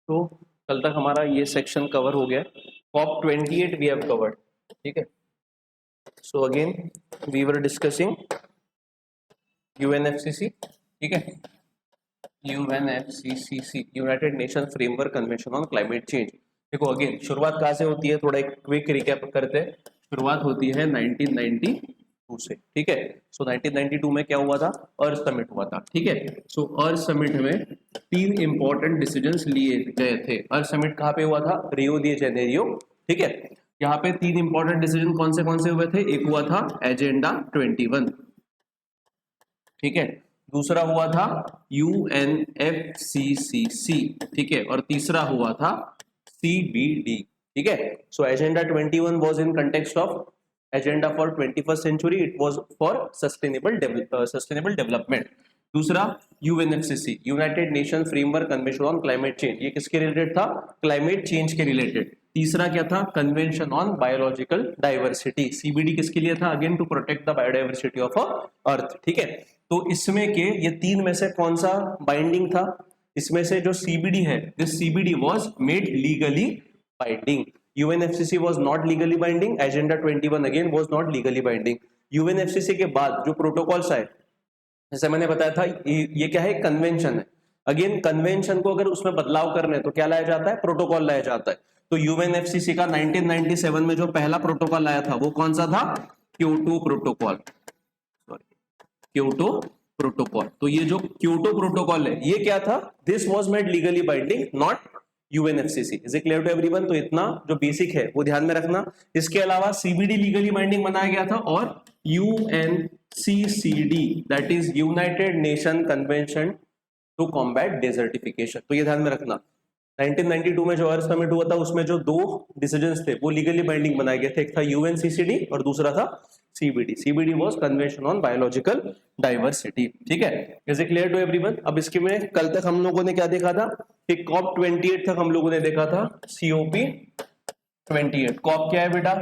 तो कल तक हमारा ये सेक्शन कवर हो गया। कॉप 28 वी हैव कवर्ड, ठीक है। So again we were discussing UNFCC, ठीक है, UNFCC, United Nation framework convention on climate change. देखो अगेन शुरुआत कहाँ से होती है, थोड़ा एक क्विक रिकैप करते हैं। शुरुआत होती है 1992 से, ठीक है। सो 1992 में क्या हुआ था, अर्थ समिट हुआ था, ठीक है। सो अर्थ समिट में 3 इंपॉर्टेंट डिसीजंस लिए गए थे। अर्थ समिट कहाँ पे हुआ था, रियो दी जेनेरियो, ठीक है। यहाँ पे 3 इंपॉर्टेंट डिसीजन कौन से हुए थे, एक हुआ था एजेंडा 21, ठीक है, दूसरा हुआ था यूएनएफसीसीसी, ठीक है, और तीसरा हुआ था सीबीडी, ठीक है। So agenda 21 was in context of agenda for 21st century, it was for sustainable development. दूसरा UNFCCC, United Nation framework convention on climate change, ये किसके रिलेटेड था, क्लाइमेट चेंज के रिलेटेड। तीसरा क्या था, convention on biological diversity, CBD किसके लिए था, again to protect the biodiversity of earth, ठीक है। तो इसमें के ये 3 में से कौन सा बाइंडिंग था, इसमें से जो सीबीडी है, this CBD was made legally binding, UNFCCC was not legally binding, agenda 21 again was not legally binding. UNFCCC के बाद जो प्रोटोकॉल्स आए, जैसे मैंने बताया था, ये क्या है, कन्वेंशन है। अगेन कन्वेंशन को अगर उसमें बदलाव करने तो क्या लाया जाता है, प्रोटोकॉल लाया जाता है। तो यूएनएफसीसी का 1997 में जो पहला प्रोटोकॉल आया था वो कौन सा था, क्योटो प्रोटोकॉल, क्योटो प्रोटोकॉल। तो ये जो क्योटो प्रोटोकॉल है ये क्या था, this was made legally binding, not UNFCC. Is it clear to everyone? तो इतना जो बेसिक है वो ध्यान में रखना। इसके अलावा सीबीडी लीगली बाइंडिंग बनाया गया था, और UNCCD that is United Nation convention to combat desertification, तो ये ध्यान में रखना। 1992 में जो अर्थ समिट हुआ था उसमें जो 2 डिसीजंस थे वो लीगली बाइंडिंग बनाए गए थे, एक था यूएनसीसीडी और दूसरा था CBD. CBD was convention on biological diversity, ठीक है। Is it clear to everyone? अब इसके में कल तक हम लोगों ने क्या देखा था कि कॉप 28 तक हम लोगों ने देखा था सीओपी 28। कॉप क्या है बेटा,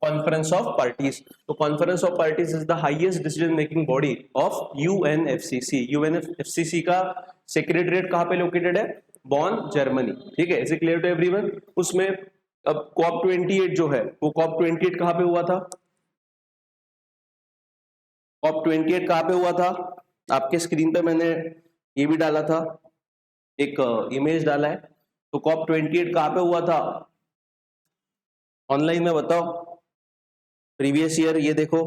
कॉन्फ्रेंस ऑफ पार्टीज। तो conference of parties is the highest decision making body of UNFCC. UNFCC का सेक्रेटरीट कहाँ पे लोकेटेड है, बॉन, जर्मनी, ठीक है। Is it clear to everyone? उसमें अब कॉप 28 जो है वो कॉप 28 कहाँ पे हुआ था, कॉप 28 कहाँ पे हुआ था, आपके स्क्रीन पे मैंने ये भी डाला था, एक इमेज डाला है। तो कॉप 28 कहाँ पे हुआ था, ऑनलाइन में बताओ, प्रीवियस ईयर ये देखो,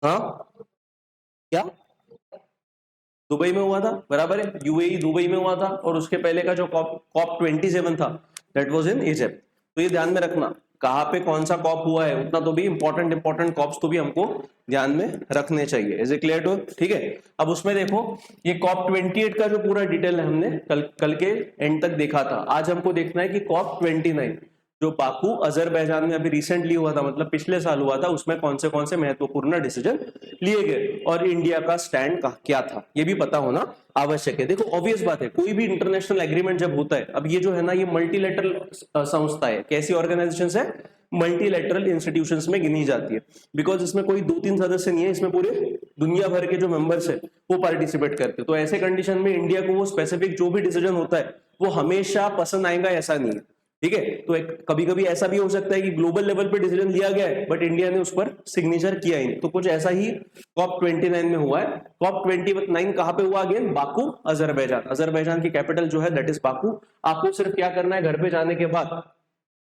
हाँ क्या, दुबई में हुआ था, बराबर है, यूएई दुबई में हुआ था। और उसके पहले का जो कॉप 27 था दैट वाज इन इजिप्ट। तो ये ध्यान में रखना कहाँ पे कौन सा कॉप हुआ है, उतना तो भी इंपॉर्टेंट कॉप्स तो भी हमको ध्यान में रखने चाहिए। इज इट क्लियर टू, ठीक है। अब उसमें देखो ये कॉप 28 का जो पूरा डिटेल है हमने कल के एंड तक देखा था। आज हमको देखना है कि कॉप 29 जो बाकू अजरबैजान में अभी रिसेंटली हुआ था, मतलब पिछले साल हुआ था, उसमें कौन से महत्वपूर्ण डिसीजन लिए गए और इंडिया का स्टैंड क्या था, ये भी पता होना आवश्यक है। देखो ऑब्वियस बात है, कोई भी इंटरनेशनल एग्रीमेंट जब होता है, अब ये जो है ना ये मल्टीलेटरल संस्था है, कैसी ऑर्गेनाइजेशन है, मल्टीलेटरल इंस्टीट्यूशंस में गिनी जाती है, बिकॉज इसमें कोई 2-3 सदस्य नहीं है, इसमें पूरे दुनिया भर के जो मेंबर्स है वो पार्टिसिपेट करते हैं। तो ऐसे कंडीशन में इंडिया को वो स्पेसिफिक जो भी डिसीजन होता है वो हमेशा पसंद आएगा ऐसा नहीं है, ठीक है। तो एक कभी कभी ऐसा भी हो सकता है कि ग्लोबल लेवल पे डिसीजन लिया गया है बट इंडिया ने उस पर सिग्नेचर किया ही नहीं। तो कुछ ऐसा ही कॉप 29 में हुआ है। कॉप 29 कहां पे हुआ, अगेन बाकू, अजरबैजान। अजरबैजान की कैपिटल जो है दैट इज बाकू। आपको सिर्फ क्या करना है, घर पे जाने के बाद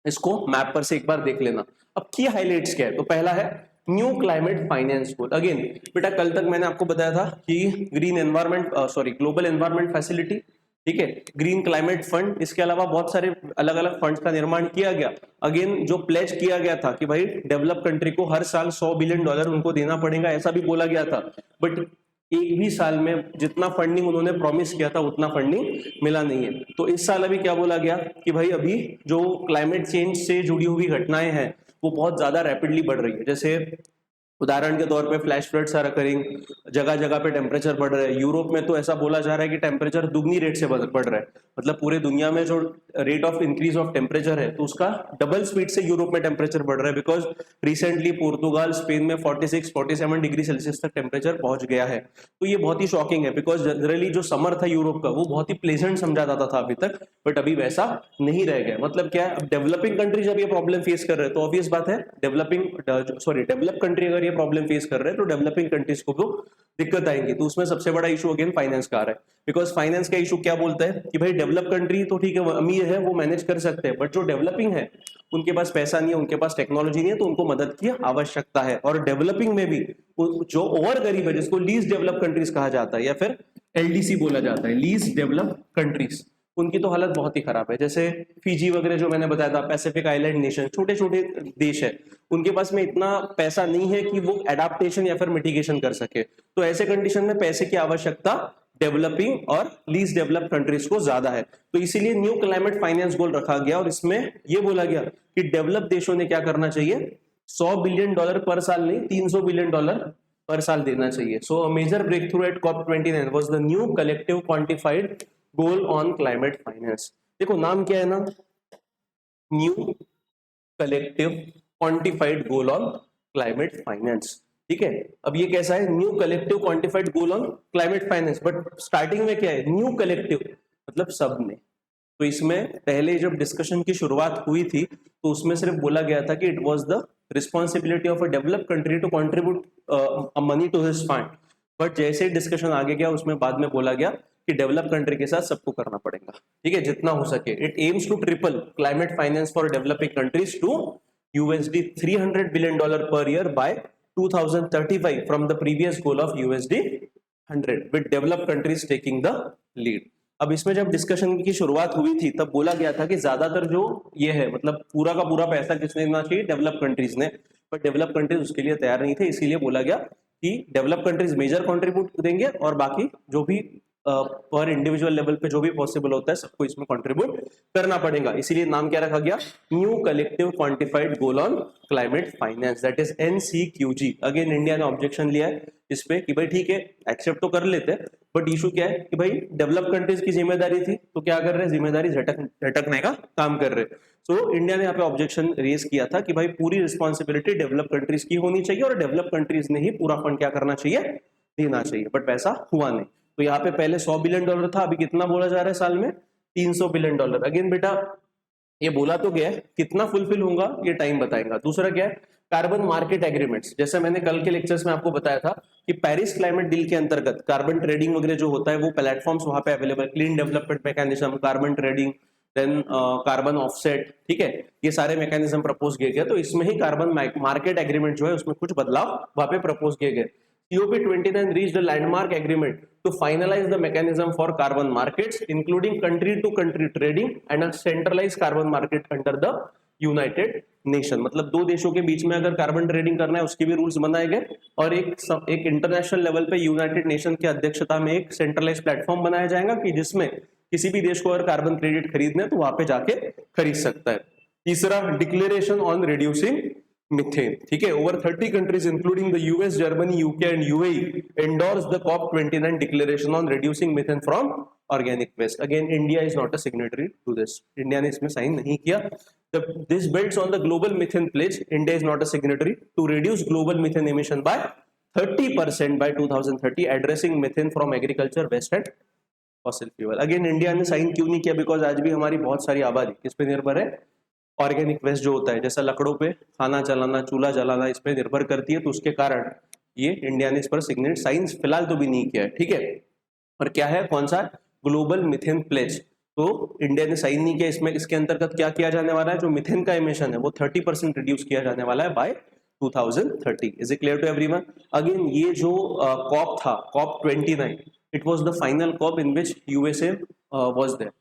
इसको मैप पर से एक बार देख लेना। अब की हाइलाइट्स क्या है, तो पहला है न्यू क्लाइमेट फाइनेंस गोल। अगेन बेटा कल तक मैंने आपको बताया था कि ग्लोबल एनवायरमेंट फैसिलिटी, ठीक है, ग्रीन क्लाइमेट फंड, इसके अलावा बहुत सारे अलग अलग फंड्स का निर्माण किया गया। अगेन जो प्लेज किया गया था कि भाई डेवलप कंट्री को हर साल $100 बिलियन उनको देना पड़ेगा, ऐसा भी बोला गया था। बट एक भी साल में जितना फंडिंग उन्होंने प्रॉमिस किया था उतना फंडिंग मिला नहीं है। तो इस साल अभी क्या बोला गया कि भाई अभी जो क्लाइमेट चेंज से जुड़ी हुई घटनाएं हैं वो बहुत ज्यादा रैपिडली बढ़ रही है। जैसे उदाहरण के तौर पे फ्लैश फ्लड्स आर अकरिंग, जगह जगह पे टेम्परेचर बढ़ रहा है। यूरोप में तो ऐसा बोला जा रहा है कि टेम्परेचर दुगनी रेट से बढ़ रहा है, मतलब पूरे दुनिया में जो rate of increase of temperature है तो उसका डबल स्पीड से यूरोप में टेम्परेचर बढ़ रहा है, बिकॉज रिसेंटली पोर्तुगाल, स्पेन में 46-47 डिग्री सेल्सियस तक टेम्परेचर पहुंच गया है। तो ये बहुत ही शॉकिंग है, बिकॉज जनरली जो समर था यूरोप का वो बहुत ही प्लेजेंट समझा जाता था अभी तक, बट अभी वैसा नहीं रह गया। मतलब क्या है, अब डेवलपिंग कंट्री जब ये प्रॉब्लम फेस कर रहे हैं तो ऑब्वियस बात है डेवलप कंट्री अगर ये प्रॉब्लम फेस कर रहे हैं तो डेवलपिंग कंट्रीज को भी दिक्कत आएंगी। तो उसमें सबसे बड़ा इशू अगेन फाइनेंस का आ रहा है, बिकॉज फाइनेंस का इशू क्या बोलता है कि भाई डेवलप कंट्री तो ठीक है, वो अमीर है, वो मैनेज कर सकते हैं, बट जो डेवलपिंग है उनके पास पैसा नहीं है, उनके पास टेक्नोलॉजी नहीं है, तो उनको मदद की आवश्यकता है। और डेवलपिंग में भी जो और गरीब है, जिसको लीस्ट डेवलप कंट्रीज कहा जाता है या फिर एलडीसी बोला जाता है, लीस्ट डेवलप कंट्रीज, उनकी तो हालत बहुत ही खराब है। जैसे फिजी वगैरह जो मैंने बताया था, पैसिफिक आइलैंड नेशन, छोटे छोटे देश है, उनके पास में इतना पैसा नहीं है कि वो एडाप्टेशन या फिर मिटिगेशन कर सके। तो ऐसे कंडीशन में पैसे की आवश्यकता डेवलपिंग और लीस्ट डेवलप कंट्रीज को ज्यादा है। तो इसीलिए न्यू क्लाइमेट फाइनेंस गोल रखा गया और इसमें यह बोला गया कि डेवलप देशों ने क्या करना चाहिए, $100 बिलियन पर साल नहीं, $300 बिलियन पर साल देना चाहिए। So a major breakthrough at COP29 was the new collective quantified goal on climate finance. देखो नाम क्या है ना, new collective quantified goal on climate finance. ठीक है, अब ये कैसा है, new collective quantified goal on climate finance, but starting में क्या है, न्यू कलेक्टिव मतलब सब ने। तो इसमें पहले जब डिस्कशन की शुरुआत हुई थी तो उसमें सिर्फ बोला गया था कि it was the responsibility of a developed country to contribute money to this fund, but जैसे डिस्कशन आगे गया उसमें बाद में बोला गया कि डेवलप कंट्री के साथ सबको करना पड़ेगा, ठीक है, जितना हो सके। It aims to triple climate finance for developing countries to USD $300 billion per year by 2035 from the previous goal of USD 100, with developed countries taking the lead. अब इसमें जब डिस्कशन की शुरुआत हुई थी तब बोला गया था कि ज्यादातर जो ये है, मतलब पूरा का पूरा पैसा किसने देना चाहिए, डेवलप कंट्रीज ने, पर डेवलप कंट्रीज उसके लिए तैयार नहीं थे। इसीलिए बोला गया कि डेवलप कंट्रीज मेजर कंट्रीब्यूट देंगे और बाकी जो भी पर इंडिविजुअल लेवल पे जो भी पॉसिबल होता है सबको इसमें कंट्रीब्यूट करना पड़ेगा। इसीलिए नाम क्या रखा गया, new collective quantified goal on climate finance, that is NCQG। Again India ने ऑब्जेक्शन लिया है इस पे कि भाई ठीक है एक्सेप्ट तो कर लेते हैं, बट इशू क्या है कि भाई डेवलप कंट्रीज की जिम्मेदारी थी तो क्या कर रहे हैं, जिम्मेदारी झटकने का काम कर रहे हैं। तो इंडिया ने यहाँ पे ऑब्जेक्शन रेज किया था कि भाई पूरी रिस्पॉन्सिबिलिटी डेवलप कंट्रीज की होनी चाहिए और डेवलप कंट्रीज ने ही पूरा फंड क्या करना चाहिए, देना चाहिए, बट वैसा हुआ नहीं। तो यहाँ पे पहले $100 बिलियन था, अभी कितना बोला जा रहा है साल में, $300 बिलियन। अगेन बेटा ये बोला तो गया है, कितना फुलफिल होगा ये टाइम बताएगा। दूसरा क्या है, कार्बन मार्केट एग्रीमेंट्स। जैसे मैंने कल के लेक्चर्स में आपको बताया था कि पेरिस क्लाइमेट डील के अंतर्गत कार्बन ट्रेडिंग वगैरह जो होता है वो प्लेटफॉर्म्स वहां पे available, clean development mechanism, carbon trading, then carbon offset, ठीक है, ये सारे मैकेनिज्म प्रपोज किए गए। तो इसमें ही कार्बन मार्केट एग्रीमेंट जो है उसमें कुछ बदलाव वहां पे प्रपोज किए गए। COP29 reached a landmark agreement to finalize the mechanism for carbon markets, including country-to-country trading and a centralized carbon market under the United nation. मतलब दो देशों के बीच में अगर कार्बन ट्रेडिंग करना है उसके भी रूल्स बनाए गए और एक इंटरनेशनल लेवल पे यूनाइटेड नेशन की अध्यक्षता में एक सेंट्रलाइज प्लेटफॉर्म बनाया जाएगा कि जिसमें किसी भी देश को अगर कार्बन क्रेडिट खरीदना है तो वहां पे जाके खरीद सकता है। तीसरा, डिक्लेरेशन ऑन रिड्यूसिंग मीथेन, ठीक है, over 30 countries including the US, Germany, UK and UAE endorse the COP29 declaration on reducing methane from organic waste. Again India is not a signatory to this, India ने इसमें sign नहीं किया। This builds on the global methane pledge. India is not a signatory to reduce global methane emission by 30% by 2030, addressing methane from agriculture, waste and fossil fuel. Again, India ने sign क्यों नहीं किया? Because आज भी हमारी बहुत सारी आबादी किस पे निर्भर है, ऑर्गेनिक वेस्ट जो होता है, जैसा लकड़ों पे खाना जलाना, चूल्हा जलाना, इस पे निर्भर करती है। तो उसके कारण ये इंडिया ने इस पर सिग्नेट साइन फिलहाल तो भी नहीं किया है, ठीक है। और क्या है, कौन सा, ग्लोबल मिथेन प्लेज, तो इंडिया ने साइन नहीं किया। इसमें इसके अंतर्गत क्या किया जाने वाला है, जो मिथेन का एमिशन है वो 30% रिड्यूस किया जाने वाला है by 2030। Is it clear to everyone? Again ये जो कॉप था, COP29, it was the final COP in which USA was there,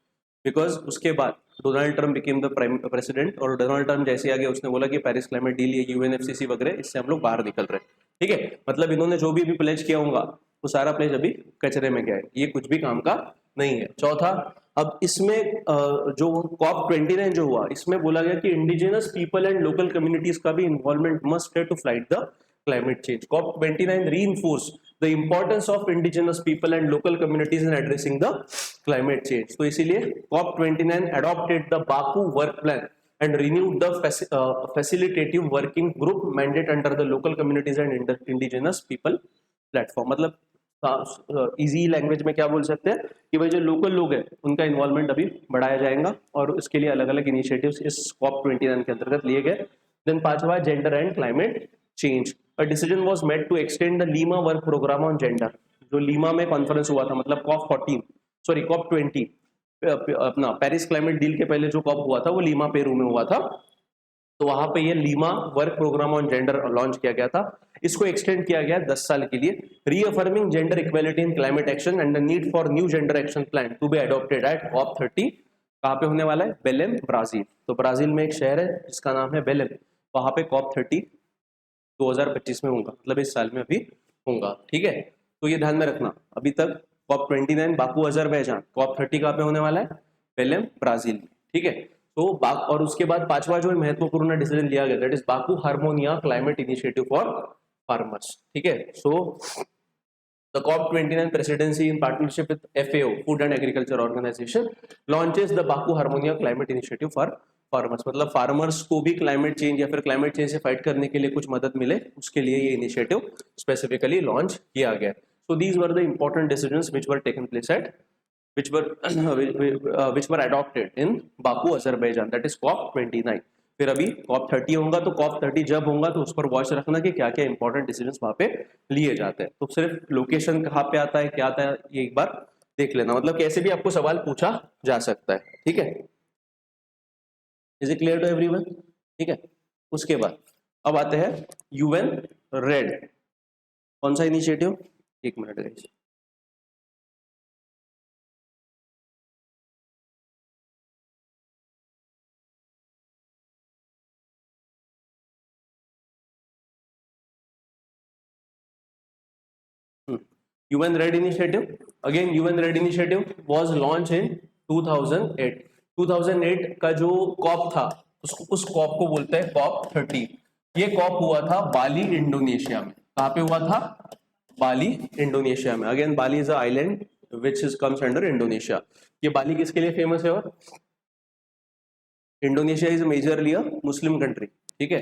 because उसके बाद Donald Trump became the president और डोनाल्ड ट्रम्प जैसे आ गया उसने बोला कि पेरिस क्लाइमेट डील, ये UNFCCC वगैरह, इससे हम लोग बाहर निकल रहे हैं, ठीक है। मतलब इन्होंने जो भी प्लेज किया होगा वो सारा प्लेज अभी कचरे में गया है, ये कुछ भी काम का नहीं है। चौथा, अब इसमें जो COP29 जो हुआ इसमें बोला गया कि indigenous people and local communities का भी इन्वॉल्वमेंट मस्ट है to fight the climate change. COP29 reinforced the importance of indigenous people and local communities in addressing the climate change. तो इसीलिए COP29 adopted the Baku work plan and renewed the facilitative working group mandate under the local communities and indigenous people platform. मतलब easy language में क्या बोल सकते हैं कि भाई जो लोकल लोग हैं उनका इन्वॉल्वमेंट अभी बढ़ाया जाएगा और इसके लिए अलग अलग इनिशिएटिव्स इस COP29 के अंतर्गत लिए गए. देन पांचवा, gender and climate change. A decision was made to extend the Lima work programme on gender. जो लीमा में कॉन्फ्रेंस हुआ था, मतलब COP20 अपना पेरिस क्लाइमेट डील के पहले जो COP हुआ था वो लीमा पेरू में हुआ था. तो वहां पे ये Lima work programme on gender launch किया गया था. इसको एक्सटेंड किया गया 10 साल के लिए. Reaffirming gender equality in climate action and the need for new gender action plan to be adopted at COP30. कहाँ पे होने वाला है? बेलेम, ब्राजील. तो ब्राजील में एक शहर है जिसका नाम है बेलेम. वहां पे COP30 2025 में होगा, मतलब इस साल में अभी होगा. ठीक है, तो ये ध्यान में रखना. अभी तक COP29 बाकू अजरबैजान, COP30 कहाँ पे होने वाला है? बेलेम, ब्राजील. ठीक है, तो और उसके बाद पांचवा जो महत्वपूर्ण डिसीजन लिया गया, that is Baku Harmoniya climate initiative for farmers. ठीक है, so the COP29 presidency in partnership with FAO, Food and Agriculture Organization, launches the Baku Harmoniya climate initiative for farmers. मतलब फार्मर्स को भी क्लाइमेट चेंज या फिर climate change से fight करने के लिए कुछ मदद मिले, उसके लिए ये इनिशिएटिव स्पेसिफिकली लॉन्च किया गया. So these were the important decisions which were taken place at which were adopted in Baku, Azerbaijan, that is COP29. फिर अभी COP30 होगा, तो COP30 जब होगा तो उस पर वॉच रखना कि क्या क्या इंपॉर्टेंट डिसीजंस वहां पे लिए जाते हैं. तो सिर्फ लोकेशन कहाँ पे आता है, क्या आता है, ये एक बार देख लेना. मतलब कैसे भी आपको सवाल पूछा जा सकता है. ठीक है, is it clear to everyone? ठीक है, उसके बाद अब आते हैं UN रेड. कौन सा इनिशिएटिव? एक minute guys. UN Red Initiative. Again, UN Red Initiative was launched in 2008. 2008 का जो COP था उस COP को बोलते हैं COP30. ये COP हुआ था बाली, इंडोनेशिया में. कहाँ पे हुआ था? बाली, इंडोनेशिया में. Again Bali is a island which is comes under Indonesia. ये बाली किसके लिए फेमस है? और Indonesia is majorly a Muslim country. ठीक है,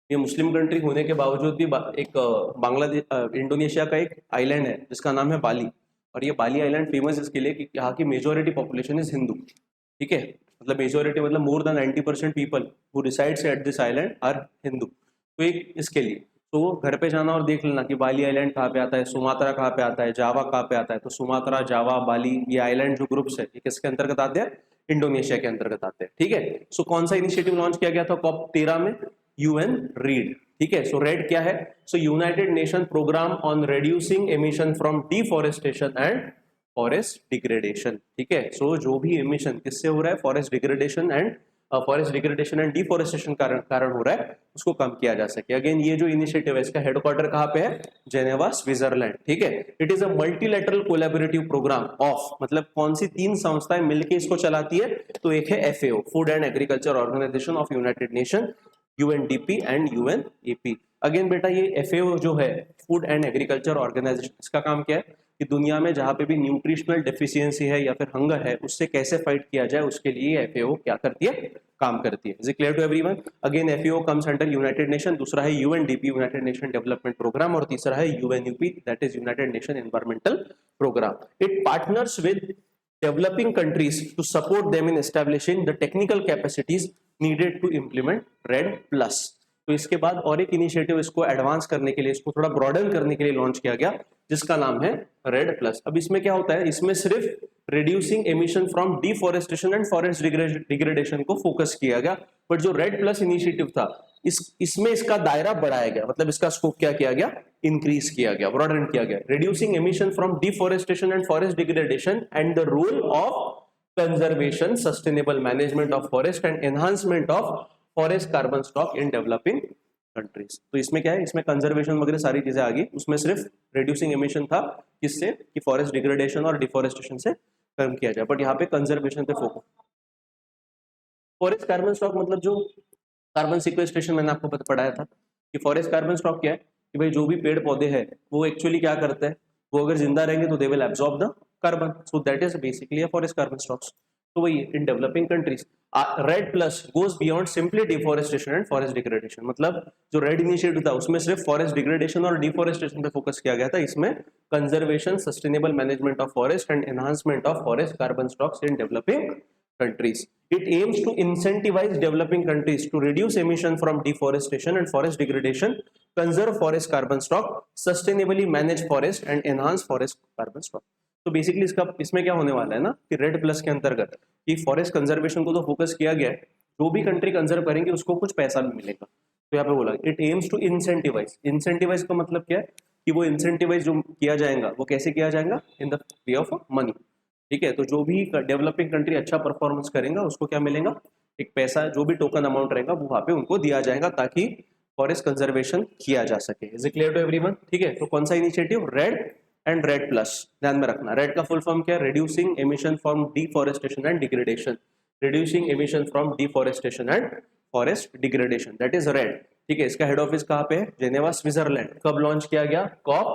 ये मुस्लिम कंट्री होने के बावजूद भी एक बांग्लादेश, इंडोनेशिया का एक आइलैंड है जिसका नाम है बाली. और ये बाली आइलैंड फेमस इसके लिए कि यहाँ की मेजोरिटी पॉपुलेशन इज हिंदू. ठीक है, मतलब मेजोरिटी मतलब more than 90% people who resides at this island are Hindu. तो एक इसके लिए तो घर पे जाना और देख लेना कि बाली आइलैंड कहाँ पे आता है, सुमात्रा कहाँ पे आता है, जावा कहाँ पे आता है. तो सुमात्रा, जावा, बाली, ये आइलैंड जो ग्रुप्स है ये किसके अंतर्गत आते हैं? इंडोनेशिया के अंतर्गत आते हैं. ठीक है, सो कौन सा इनिशिएटिव लॉन्च किया गया था COP13 में? UN REDD. ठीक है, सो रेड क्या है? So United Nation programme on reducing emission from deforestation and forest degradation. ठीक है, सो जो भी एमिशन किससे हो रहा है? फॉरेस्ट डिग्रेडेशन एंड डिफॉरेस्टेशन कारण हो रहा है, उसको कम किया जा सके. अगेन ये जो इनिशिएटिव है इसका हेडक्वार्टर कहाँ पे है? Geneva, Switzerland. ठीक है, it is a multilateral collaborative programme of, मतलब कौन सी 3 संस्थाएं मिलकर इसको चलाती है? तो एक है FAO, food and agriculture organisation of United Nation, UNDP and UNEP. Again बेटा ये FAO जो है, फूड एंड एग्रीकल्चर ऑर्गेनाइजेशन, इसका काम क्या है कि दुनिया में जहां पे भी न्यूट्रिशनल डेफिशिएंसी है या फिर हंगर है उससे कैसे फाइट किया जाए, उसके लिए FAO क्या करती है? काम करती है. Is it clear to everyone? Again FAO comes under United Nation, दूसरा है UNDP, United Nation development programme, और तीसरा है UNEP, that is United Nation environmental programme. It partners with developing countries to support them in establishing the technical capacities needed to implement RED+. तो इसके बाद और एक इनिशिएटिव इसको एडवांस करने के लिए, इसको थोड़ा ब्रॉडन करने के लिए लॉन्च किया गया जिसका नाम है RED+. अब इसमें क्या होता है? इसमें सिर्फ reducing emission from deforestation and forest degradation को फोकस किया गया. बट जो RED+ इनिशिएटिव था इसमें इसका दायरा बढ़ाया गया, मतलब इसका स्कोप क्या किया गया? इंक्रीज किया गया, ब्रॉडन किया गया. Reducing emission from deforestation and forest degradation and the role of conservation, sustainable management of forest and enhancement of forest carbon stock in developing countries. तो इसमें क्या है? इसमें कंजर्वेशन वगैरह सारी चीजें आ गई. उसमें सिर्फ रिड्यूसिंग एमिशन था, किससे? कि फॉरेस्ट डिग्रेडेशन और डिफॉरेस्टेशन से कम किया जाए. बट यहाँ पे कंजर्वेशन पे फोकस. फॉरेस्ट कार्बन स्टॉक मतलब जो कार्बन सिक्वेस्ट्रेशन मैंने आपको पढ़ाया था कि फॉरेस्ट कार्बन स्टॉक क्या है? कि भाई जो भी पेड़ पौधे हैं वो एक्चुअली क्या करते हैं, वो अगर जिंदा रहेंगे तो they will absorb the carbon, so that is basically a forest carbon stocks. तो वही इन developing countries red plus goes beyond simply deforestation and forest degradation, मतलब जो रेड इनिशिएटिव था उसमें सिर्फ फॉरेस्ट डिग्रेडेशन और डिफॉरेस्टेशन पे फोकस किया गया था, इसमें conservation, sustainable management of forest and enhancement of forest carbon stocks in developing countries. It aims to incentivize developing countries to reduce emission from deforestation and forest degradation, conserve forest carbon stock, sustainably manage forest and enhance forest carbon stock. तो basically इसमें क्या होने वाला है ना कि red plus के अंतर्गत कि फॉरेस्ट कंजर्वेशन को तो फोकस किया गया है, जो भी कंट्री कंजर्व करेंगे उसको कुछ पैसा भी मिलेगा। तो यहाँ पे बोला it aims to incentivise, incentivise का मतलब क्या है कि वो इंसेंटिवाइज जो किया जाएगा वो कैसे किया जाएगा, in the way of money. ठीक है, तो जो भी डेवलपिंग कंट्री अच्छा परफॉर्मेंस करेगा उसको क्या मिलेगा, एक पैसा, जो भी टोकन अमाउंट रहेगा वो वहां पे उनको दिया जाएगा ताकि फॉरेस्ट कंजर्वेशन किया जा सके। Is it clear to everyone? ठीक है, तो कौन सा initiative, REDD and REDD plus, ध्यान में रखना। रेड का फुल फॉर्म क्या है, reducing emission from deforestation and degradation, reducing emission from deforestation and forest degradation, that is REDD. ठीक है, इसका हेड ऑफिस कहाँ पे है, जेनेवा स्विट्जरलैंड। कब लॉन्च किया गया, COP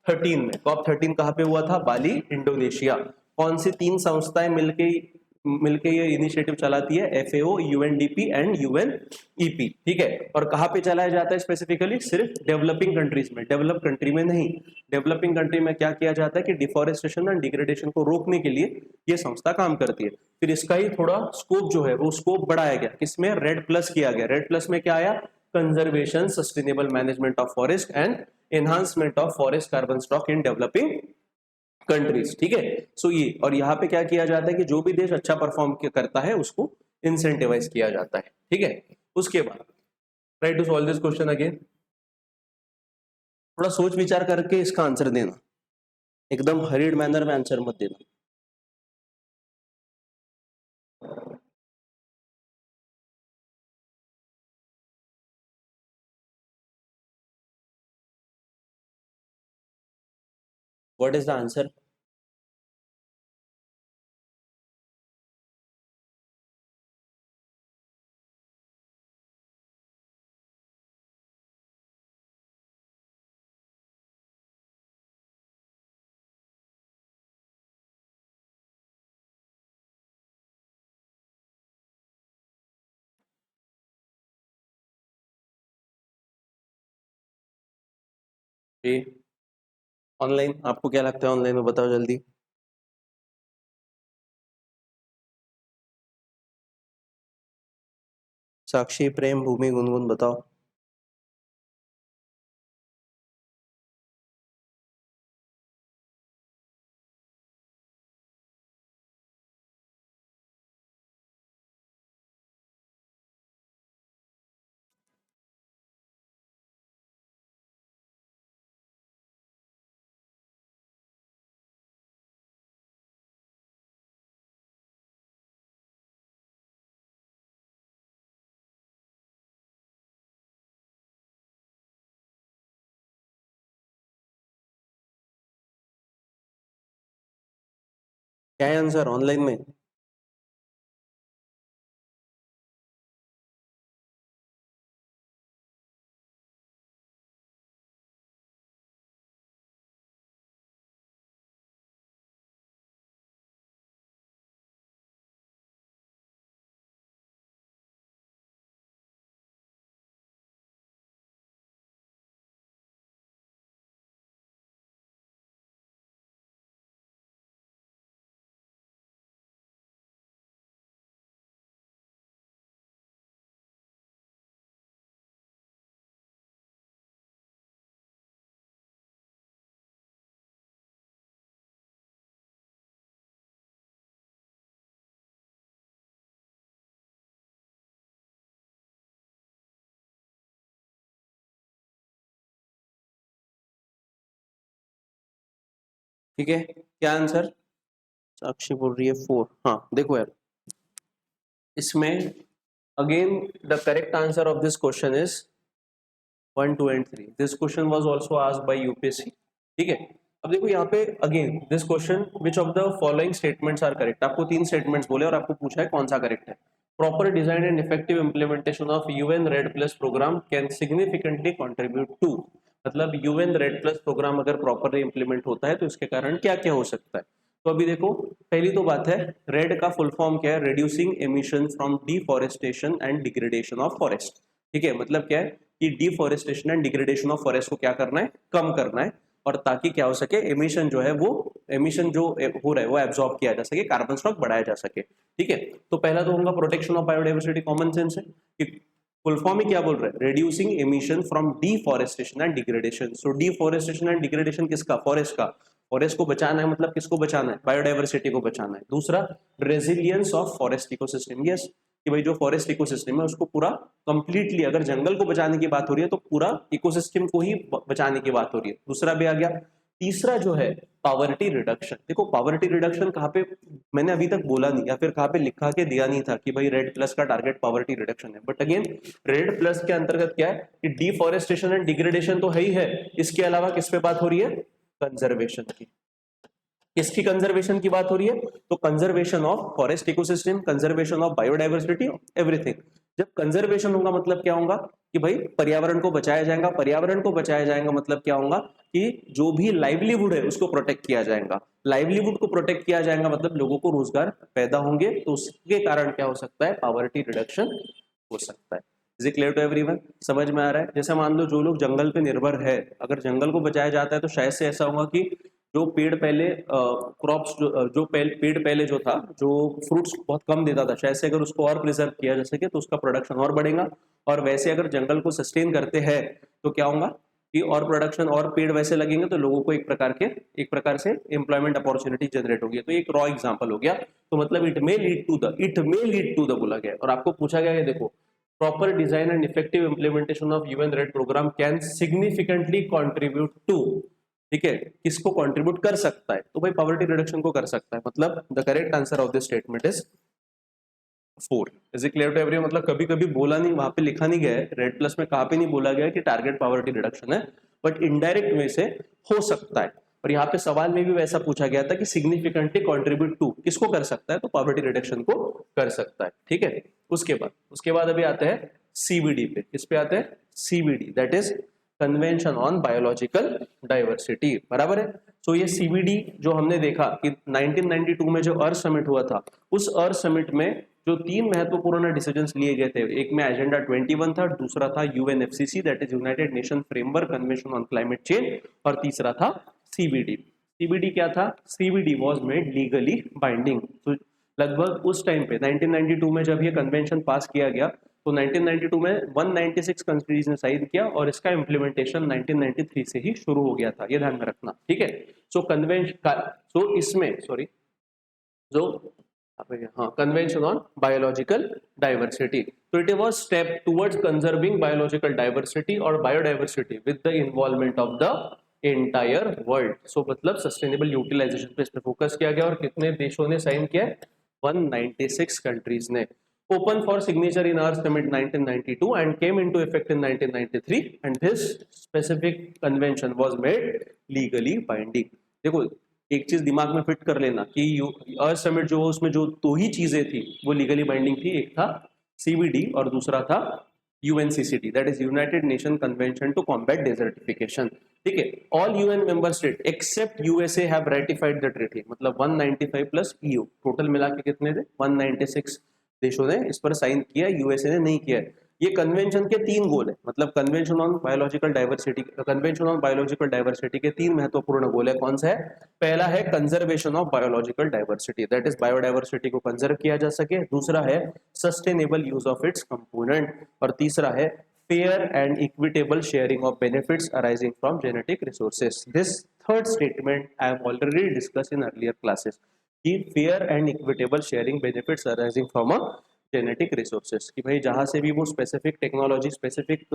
13 में। COP 13 कहाँ पे हुआ था, बाली इंडोनेशिया। कौन सी 3 संस्थाएं मिलके ये इनिशिएटिव चलाती है, FAO, UNDP एंड UNEP। ठीक है, और कहाँ पे चलाया जाता है स्पेसिफिकली, सिर्फ डेवलपिंग कंट्रीज में, डेवलप कंट्री में नहीं। डेवलपिंग कंट्री में क्या किया जाता है कि डिफॉरेस्टेशन एंड डिग्रेडेशन को रोकने के लिए ये संस्था काम करती है। फिर इसका ही थोड़ा स्कोप जो है वो स्कोप बढ़ाया गया, किसमें, रेड प्लस किया गया। रेड प्लस में क्या आया, conservation, sustainable management of forest and enhancement of forest carbon stock in developing countries. ठीक है, सो ये, और यहाँ पे क्या किया जाता है कि जो भी देश अच्छा परफॉर्म करता है उसको इंसेंटिवाइज किया जाता है। ठीक है, उसके बाद try to solve this question again, थोड़ा सोच विचार करके इसका आंसर देना, एकदम हरीड मैनर में आंसर मत देना। What is the answer? Online आपको क्या लगता है, ऑनलाइन में बताओ जल्दी। साक्षी, प्रेम, भूमि, गुनगुन बताओ। क्या है आंसर ऑनलाइन में? ठीक है, क्या आंसर? साक्षी बोल रही है 4। हाँ देखो यार, इसमें again the correct answer of this question is 1, 2 and 3। This question was also asked by UPSC. ठीक है, अब देखो यहाँ पे again this question, which of the following statements are correct. आपको 3 स्टेटमेंट्स बोले और आपको पूछा है कौन सा करेक्ट है। Proper design and effective implementation of UN REDD plus programme can significantly contribute to, मतलब यूएन रेड प्लस प्रोग्राम अगर प्रॉपरली इंप्लीमेंट होता है तो इसके कारण क्या क्या हो सकता है। तो अभी देखो, पहली तो बात है, रेड का फुल फॉर्म क्या है, reducing emission from deforestation and degradation of forest. ठीक है, मतलब क्या है कि deforestation and degradation of forest को क्या करना है, कम करना है, और ताकि क्या हो सके, एमिशन जो है वो, एमिशन जो हो रहा है वो एब्जॉर्ब किया जा सके, कार्बन स्टॉक बढ़ाया जा सके। ठीक है, तो पहला तो होगा protection of biodiversity, common sense है कि फुल फॉर्म ही क्या बोल रहा है, reducing emission from deforestation and degradation. So deforestation and degradation किसका, फॉरेस्ट का, फॉरेस्ट को बचाना है, मतलब किसको बचाना है, बायोडाइवर्सिटी को बचाना है। दूसरा, resilience of forest ecosystem, yes, कि भाई जो फॉरेस्ट इकोसिस्टम है उसको पूरा कंप्लीटली, अगर जंगल को बचाने की बात हो रही है तो पूरा इकोसिस्टम को ही बचाने की बात हो रही है, दूसरा भी आ गया। तीसरा जो है पावर्टी रिडक्शन। देखो पावर्टी रिडक्शन कहाँ पे, मैंने अभी तक बोला नहीं या फिर कहाँ पे लिखा के दिया नहीं था कि भाई रेड प्लस का टारगेट पावर्टी रिडक्शन है, बट अगेन रेड प्लस के अंतर्गत क्या है कि डिफॉरेस्टेशन एंड डिग्रेडेशन तो है ही है, इसके अलावा किस पे बात हो रही है, कंजर्वेशन की। किसकी कंजर्वेशन की बात हो रही है, तो conservation of forest ecosystem, conservation of biodiversity, everything. जब कंजर्वेशन होगा मतलब क्या होगा कि भाई पर्यावरण को बचाया जाएगा, पर्यावरण को बचाया जाएगा मतलब क्या होगा कि जो भी लाइवलीहुड है उसको प्रोटेक्ट किया जाएगा, लाइवलीहुड को प्रोटेक्ट किया जाएगा मतलब लोगों को रोजगार पैदा होंगे, तो उसके कारण क्या हो सकता है, पावर्टी रिडक्शन हो सकता है। Is it clear to everyone, समझ में आ रहा है। जैसे मान लो जो लोग जंगल पे निर्भर है, अगर जंगल को बचाया जाता है तो शायद से ऐसा होगा कि जो पेड़ पहले क्रॉप्स जो पेड़ पहले जो था, जो फ्रूट्स बहुत कम देता था, शायद से अगर उसको और प्रिजर्व किया जा सके तो उसका प्रोडक्शन और बढ़ेगा। और वैसे अगर जंगल को सस्टेन करते हैं तो क्या होगा कि और प्रोडक्शन और पेड़ वैसे लगेंगे तो लोगों को एक प्रकार से एम्प्लॉयमेंट अपॉर्चुनिटी जनरेट होगी। तो एक रॉ एग्जांपल हो गया। तो मतलब it may lead to the बोला गया, और आपको पूछा गया है, देखो proper design and effective implementation of UN REDD programme can significantly contribute to, ठीक है, किसको कंट्रीब्यूट कर सकता है, तो भाई पॉवर्टी रिडक्शन को कर सकता है। मतलब the correct answer of this statement is 4। Is it clear to everyone, मतलब कभी कभी बोला नहीं, वहां पे लिखा नहीं गया है रेड प्लस में, कहाँ पे नहीं बोला गया कि टारगेट पॉवर्टी रिडक्शन है, बट इनडायरेक्ट वे से हो सकता है। और यहाँ पे सवाल में भी वैसा पूछा गया था कि सिग्निफिकेंटली कंट्रीब्यूट टू किसको कर सकता है, तो पॉवर्टी रिडक्शन को कर सकता है। ठीक है, उसके बाद अभी आते हैं सीबीडी पे। किस पे आते हैं, CBD, that is convention on biological diversity, बराबर है। सो ये सीबीडी जो हमने देखा कि 1992 में जो अर्थ समिट हुआ था, उस अर्थ समिट में जो 3 महत्वपूर्ण डिसीजंस लिए गए थे, एक में एजेंडा 21 था, दूसरा था UNFCCC that is United Nation framework convention on climate change, और तीसरा था सीबीडी। सीबीडी क्या था, CBD was made legally binding. तो लगभग उस टाइम पे 1992 में जब ये कन्वेंशन पास किया गया तो 1992 में 196 कंट्रीज ने साइन किया, और इसका इम्प्लीमेंटेशन 1993 से ही शुरू हो गया था, ये ध्यान में रखना। ठीक है, सो इसमें सॉरी जो हाँ, कन्वेंशन ऑन बायोलॉजिकल डाइवर्सिटी, तो it was step towards conserving biological diversity और biodiversity with the involvement of the entire world. So मतलब सस्टेनेबल यूटिलाइजेशन पे इस पे फोकस किया गया, और कितने देशों ने साइन किया, 196 कंट्रीज ने। Open for signature in Earth Summit 1992 and came into effect in 1993, and this specific convention was made legally binding। देखो एक चीज दिमाग में फिट कर लेना कि अर्थ समिट जो उसमें जो 2 ही चीजें थी वो लीगली बाइंडिंग थी, एक था सीबीडी और दूसरा था UNCCD that is United Nation convention to combat desertification. ठीक है, all UN member state except USA have ratified the treaty, मतलब 195 प्लस ईयू, टोटल मिला के कितने थे, 196 देशों ने इस पर साइन किया, यूएसए ने नहीं किया है। ये कन्वेंशन के 3 गोल है, मतलब कन्वेंशन ऑन बायोलॉजिकल डाइवर्सिटी के 3 महत्वपूर्ण गोल है। कौन सा है, पहला है conservation of biological diversity, that is biodiversity को कंजर्व किया जा सके, दूसरा है sustainable use of its component, और तीसरा है fair and equitable sharing of benefits arising from genetic resources. This third statement I have already discussed in earlier classes कि fair and equitable sharing benefits arising from a genetic resources, कि भाई जहाँ से भी वो स्पेसिफिक टेक्नोलॉजी स्पेसिफिक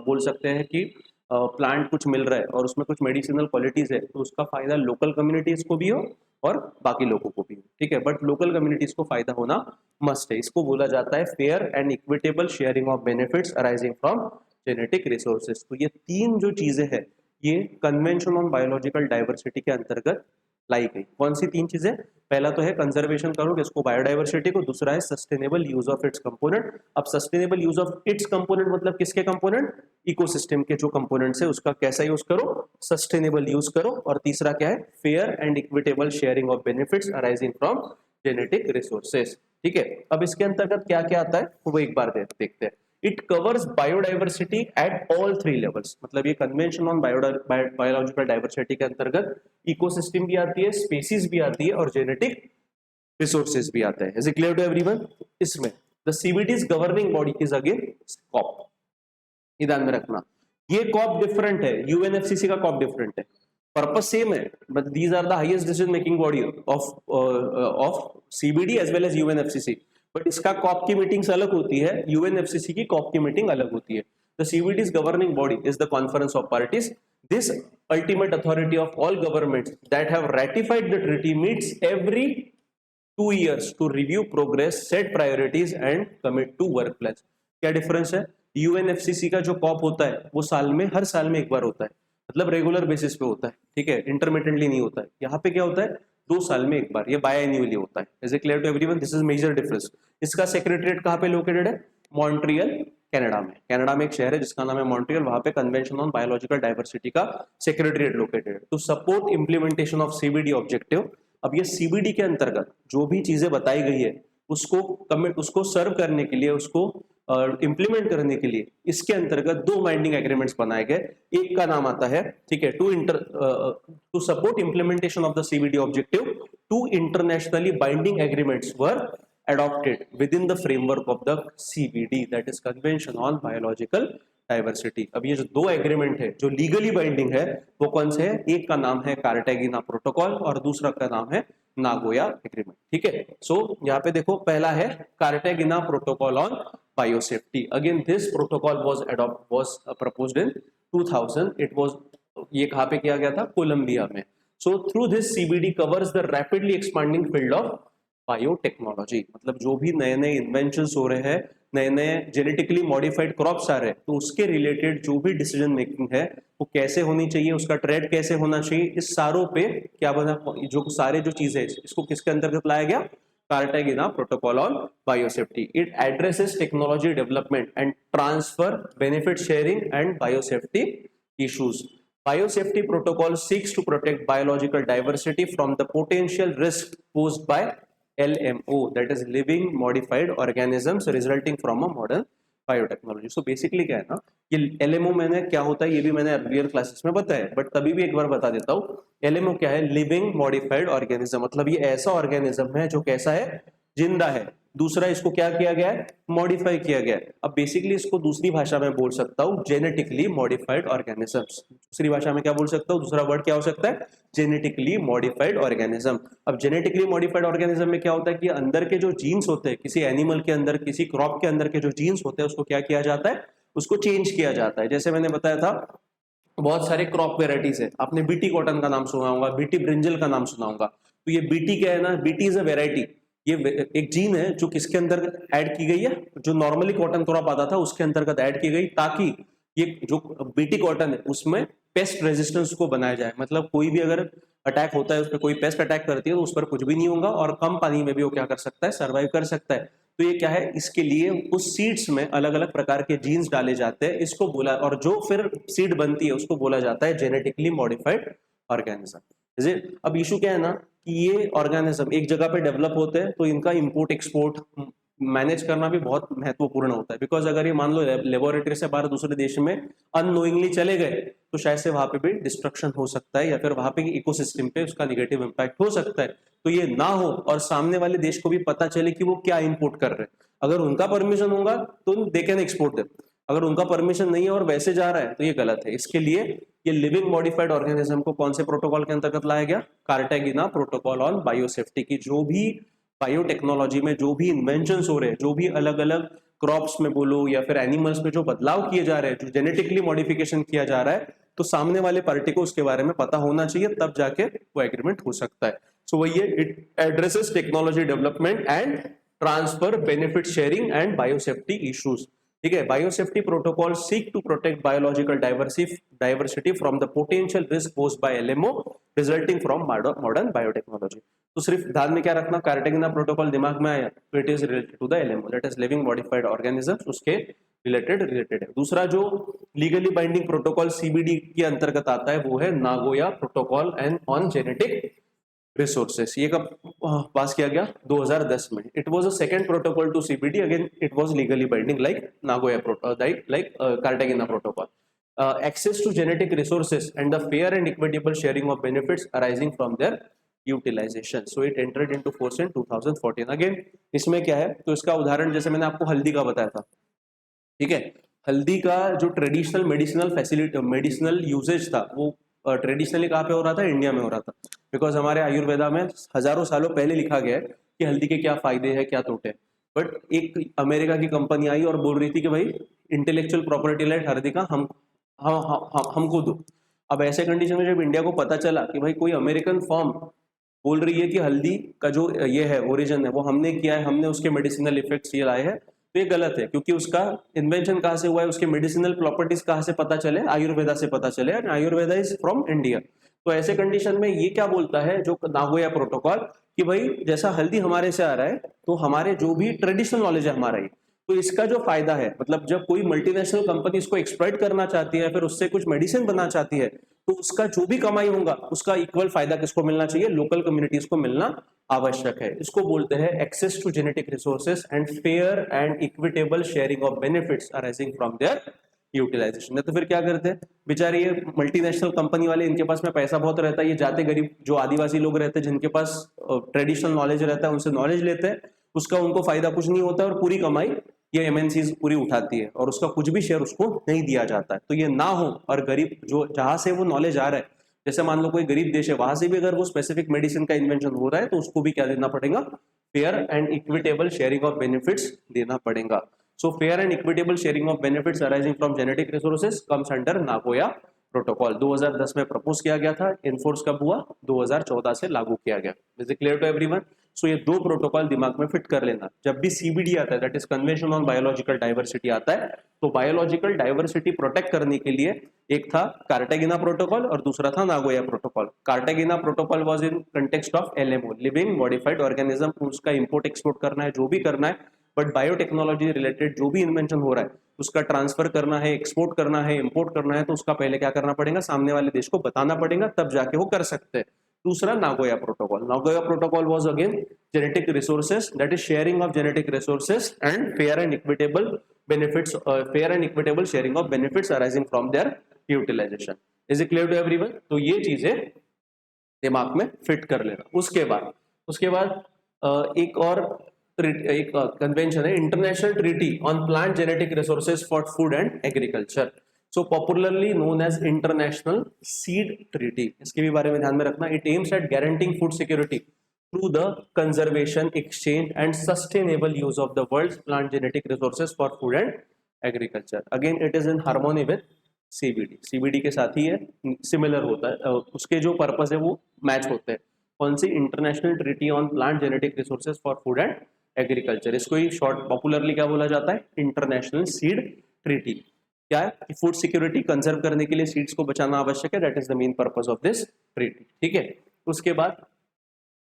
बोल सकते हैं कि प्लांट कुछ मिल रहा है और उसमें कुछ मेडिसिनल क्वालिटीज है, तो उसका फायदा लोकल कम्युनिटीज को भी हो और बाकी लोगों को भी हो। ठीक है, बट लोकल कम्युनिटीज को फायदा होना मस्ट है, इसको बोला जाता है fair and equitable sharing of benefits arising from genetic resources. तो ये 3 जो चीजें हैं ये कन्वेंशन ऑन बायोलॉजिकल डाइवर्सिटी के अंतर्गत लाई गई। कौन सी 3 चीजें? पहला तो है कंजर्वेशन करो इसको बायोडाइवर्सिटी को, दूसरा है sustainable use of its component. अब sustainable use of its component मतलब किसके कंपोनेंट? इकोसिस्टम के जो कंपोनेंट्स है उसका कैसा यूज करो? सस्टेनेबल यूज करो। और तीसरा क्या है? Fair and equitable sharing of benefits arising from genetic resources. ठीक है, अब इसके अंतर्गत क्या क्या आता है वो एक बार देखते हैं। It covers biodiversity at all 3 levels, मतलब ये कन्वेंशन ऑन बायोलॉजिकल डाइवर्सिटी के अंतर्गत इकोसिस्टम भी आती है, स्पीसीज भी आती है और जेनेटिक रिसोर्सेज भी आता है। Is it clear to everyone? इसमें the CBD's governing body is again COP, ये ध्यान में रखना। ये कॉप डिफरेंट है, यूएनएफसीसी का कॉप डिफरेंट है, पर्पस सेम है, but these are the highest decision making body of CBD as well as UNFCCC. But इसका कॉप की मीटिंग्स अलग होती है, यूएनएफसीसी की कॉप की मीटिंग अलग होती है। The CBD's governing body is the conference of parties. This ultimate authority of all governments that have ratified the treaty meets every 2 years to review progress, set priorities and commit to work plans। क्या difference है? UNFCCC का जो corp होता है वो हर साल में एक बार होता है, मतलब रेगुलर बेसिस पे होता है, ठीक है, इंटरमिटेंटली नहीं होता है। यहाँ पे क्या होता है? 2 साल में एक बार, ये बायएन्युअली होता है। Is it clear to everyone? This is major difference. इसका सेक्रेटरीट कहाँ पे लोकेटेड है? मॉन्ट्रियल, कनाडा में। कनाडा में एक शहर है जिसका नाम है मॉन्ट्रियल, वहां पे कन्वेंशन ऑन बायोलॉजिकल डाइवर्सिटी का सेक्रेटरीट लोकेटेड है to support implementation of CBD objective. अब ये सीबीडी के अंतर्गत जो भी चीजें बताई गई है उसको सर्व करने के लिए, उसको इंप्लीमेंट करने के लिए इसके अंतर्गत 2 बाइंडिंग एग्रीमेंट्स बनाए गए। एक का नाम आता है, ठीक है, to support implementation of the CBD objective, 2 internationally binding agreements were adopted within the framework of the CBD, that is Convention on Biological Diversity। अब ये जो 2 एग्रीमेंट है जो लीगली बाइंडिंग है वो कौन से है? एक का नाम है कार्टेगिना प्रोटोकॉल और दूसरा का नाम है नागोया एग्रीमेंट। ठीक है, सो यहाँ पे देखो, पहला है Cartagena protocol on biosafety. Again this protocol was proposed in 2000। It was, ये कहाँ पे किया गया था? कोलंबिया में। So through this CBD covers the rapidly expanding field of biotechnology, मतलब जो भी नए नए इन्वेंशंस हो रहे हैं, नए नए जेनेटिकली मॉडिफाइड क्रॉप्स आ रहे हैं, तो उसके रिलेटेड जो भी डिसीजन मेकिंग है वो कैसे होनी चाहिए, उसका ट्रेड कैसे होना चाहिए, इस सारों पे क्या बना, जो सारे जो चीजें इसको किसके अंतर्गत लाया गया? Cartagena protocol on biosafety. It addresses technology development and transfer, benefit sharing and biosafety issues. Biosafety protocol seeks to protect biological diversity from the potential risk posed by LMO, that is living modified organisms resulting from a modern biotechnology। So basically क्या है ना, ये LMO मैंने क्या होता है ये भी मैंने अर्लियर क्लासेस में बताया, बट तभी भी एक बार बता देता हूँ। LMO क्या है? लिविंग मॉडिफाइड ऑर्गेनिज्म, मतलब ये ऐसा ऑर्गेनिज्म है जो कैसा है? जिंदा है। दूसरा, इसको क्या किया गया है? मॉडिफाई किया गया है। अब बेसिकली इसको दूसरी भाषा में बोल सकता हूँ जेनेटिकली मॉडिफाइड ऑर्गेनिजम्स। दूसरी भाषा में क्या बोल सकता हूँ? दूसरा वर्ड क्या हो सकता है? Genetically modified organism. अब जेनेटिकली मॉडिफाइड ऑर्गेनिज्म में क्या होता है कि अंदर के जो जीन्स होते हैं, किसी एनिमल के अंदर, किसी क्रॉप के अंदर के जो जीन्स होते हैं उसको क्या किया जाता है? उसको चेंज किया जाता है। जैसे मैंने बताया था, बहुत सारे क्रॉप वेराइटीज है। आपने बीटी कॉटन का नाम सुना होगा, बीटी ब्रिंजल का नाम सुना होगा। तो ये बीटी क्या है ना, बीटी इज अ वेराइटी। ये एक जीन है जो किसके अंदर ऐड की गई है? जो नॉर्मली कॉटन क्रॉप आता था उसके अंतर्गत ऐड की गई, ताकि ये जो बीटी कॉटन है उसमें पेस्ट रेजिस्टेंस को बनाया जाए। मतलब कोई भी अगर अटैक होता है, उस पर कोई पेस्ट अटैक करती है तो उस पर कुछ भी नहीं होगा और कम पानी में भी वो क्या कर सकता है? सर्वाइव कर सकता है। तो ये क्या है? इसके लिए उस सीड्स में अलग अलग प्रकार के जीन्स डाले जाते हैं, इसको बोला, और जो फिर सीड बनती है उसको बोला जाता है जेनेटिकली मॉडिफाइड ऑर्गेनिज्म। अब इशू क्या है ना कि ये ऑर्गेनिज्म एक जगह पे डेवलप होते हैं तो इनका इंपोर्ट एक्सपोर्ट मैनेज करना भी बहुत महत्वपूर्ण होता है। बिकॉज अगर ये मान लो लेबोरेटरी से बाहर दूसरे देश में अननोइंगली चले गए तो शायद से वहां पे भी डिस्ट्रक्शन हो सकता है, या फिर वहां पे इकोसिस्टम पे उसका निगेटिव इंपैक्ट हो सकता है। तो ये ना हो और सामने वाले देश को भी पता चले कि वो क्या इंपोर्ट कर रहे हैं। अगर उनका परमिशन होगा तो दे कैन एक्सपोर्ट देम, अगर उनका परमिशन नहीं है और वैसे जा रहा है तो ये गलत है। इसके लिए ये लिविंग मॉडिफाइड ऑर्गेनिज्म को कौन से प्रोटोकॉल के अंतर्गत लाया गया? कार्टेगिना प्रोटोकॉल ऑन बायोसेफ्टी की जो भी बायोटेक्नोलॉजी में जो भी इन्वेंशंस हो रहे हैं, जो भी अलग अलग क्रॉप्स में बोलो या फिर एनिमल्स में जो बदलाव किए जा रहे हैं, जो जेनेटिकली मॉडिफिकेशन किया जा रहा है, तो सामने वाले पार्टी को उसके बारे में पता होना चाहिए, तब जाके वो एग्रीमेंट हो सकता है। सो वही है, it addresses technology development and transfer, benefit sharing and biosafety issues. ठीक है। Biosafety protocol seek to protect biological diversity from the potential risk posed by LMO resulting from modern biotechnology. तो सिर्फ ध्यान में क्या रखना, कार्टेगिना प्रोटोकॉल दिमाग में आया तो it is related to the LMO, that is living modified organisms, उसके रिलेटेड है। दूसरा जो लीगली बाइंडिंग प्रोटोकॉल सीबीडी के अंतर्गत आता है वो है Nagoya protocol and on genetic resources. ये कब पास किया गया? 2010 में। It was a second protocol to CBD, again it was legally binding like Nagoya like Cartagena protocol. Access to genetic resources and the fair and equitable sharing of benefits arising from their utilisation, so it entered into force in 2014। Again इसमें क्या है, तो इसका उदाहरण जैसे मैंने आपको हल्दी का बताया था, ठीक है। हल्दी का जो traditional medicinal facility, medicinal uses था वो ट्रेडिशनली कहाँ पे हो रहा था? इंडिया में हो रहा था, बिकॉज हमारे आयुर्वेदा में हजारों सालों पहले लिखा गया है कि हल्दी के क्या फायदे हैं, क्या तोटे। बट एक अमेरिका की कंपनी आई और बोल रही थी कि भाई इंटेलेक्चुअल प्रॉपर्टी राइट हल्दी का हमको दो। अब ऐसे कंडीशन में जब इंडिया को पता चला कि भाई कोई अमेरिकन फर्म बोल रही है कि हल्दी का जो ये है ओरिजिन है वो हमने किया है, हमने उसके मेडिसिनल इफेक्ट्स ये लाए हैं, तो ये गलत है, क्योंकि उसका इन्वेंशन कहाँ से हुआ है, उसके मेडिसिनल प्रॉपर्टीज कहाँ से पता चले? आयुर्वेदा से पता चले, and Ayurveda is from India. तो ऐसे कंडीशन में ये क्या बोलता है जो नागोया प्रोटोकॉल, कि भाई जैसा हल्दी हमारे से आ रहा है तो हमारे जो भी ट्रेडिशनल नॉलेज है हमारा ही, तो इसका जो फायदा है, मतलब जब कोई मल्टीनेशनल कंपनी इसको एक्सप्लॉइट करना चाहती है, फिर उससे कुछ मेडिसिन बनाना चाहती है, तो उसका जो भी कमाई होगा उसका इक्वल फायदा किसको मिलना चाहिए? लोकल कम्युनिटीज को मिलना आवश्यक है। इसको बोलते हैं access to genetic resources and fair and equitable sharing of benefits arising from their utilization. नहीं तो फिर क्या करते हैं बेचारे ये मल्टीनेशनल कंपनी वाले, इनके पास में पैसा बहुत रहता है, ये जाते गरीब जो आदिवासी लोग रहते हैं जिनके पास ट्रेडिशनल नॉलेज रहता है उनसे नॉलेज लेते हैं, उसका उनको फायदा कुछ नहीं होता और पूरी कमाई ये एमएनसीज पूरी उठाती है और उसका कुछ भी शेयर उसको नहीं दिया जाता है। तो ये ना हो, और गरीब जो जहां से वो नॉलेज आ रहा है, जैसे मान लो कोई गरीब देश है वहां से भी अगर वो स्पेसिफिक मेडिसिन का इन्वेंशन हो रहा है तो उसको भी क्या देना पड़ेगा? Fair and equitable sharing of benefits देना पड़ेगा। So fair and equitable sharing of benefits arising from genetic resources comes under Nagoya protocol. 2010 में प्रपोज किया गया था, इनफोर्स कब हुआ? 2014 से लागू किया गया। Is it clear to everyone? So ये दो प्रोटोकॉल दिमाग में फिट कर लेना। जब भी सीबीडी आता है, that is convention on biological diversity आता है, तो बायोलॉजिकल डाइवर्सिटी प्रोटेक्ट करने के लिए एक था कार्टेगिना प्रोटोकॉल और दूसरा था Nagoya protocol. Cartagena protocol was in context of LMO, living modified organism, उसका इंपोर्ट एक्सपोर्ट करना है जो भी करना है, बट बायोटेक्नोलॉजी रिलेटेड जो भी इन्वेंशन हो रहा है उसका ट्रांसफर करना है, एक्सपोर्ट करना है, इंपोर्ट करना है, तो उसका पहले क्या करना पड़ेगा? सामने वाले देश को बताना पड़ेगा, तब जाके वो कर सकते हैं। दूसरा Nagoya protocol. Nagoya protocol was again genetic resources, that is sharing of genetic resources and fair and equitable benefits, fair and equitable sharing of benefits arising from their utilization. Is it clear to everyone? तो ये चीजें दिमाग में fit कर लेना। उसके बाद एक कन्वेंशन है, international treaty on plant genetic resources for food and agriculture, so popularly known as international seed treaty. इसके भी बारे में ध्यान में रखना। It aims at guaranteeing food security through the conservation, exchange and sustainable use of the world's plant genetic resources for food and agriculture. Again it is in harmony with CBD. CBD के साथ ही है, similar होता है, उसके जो purpose है वो match होते हैं। कौन सी? International treaty on plant genetic resources for food and agriculture. इसको ही शॉर्ट पॉपुलरली क्या बोला जाता है? International seed treaty. क्या है कि फूड सिक्योरिटी कंजर्व करने के लिए सीड्स को बचाना आवश्यक है, that is the main purpose of this treaty. ठीक है। उसके बाद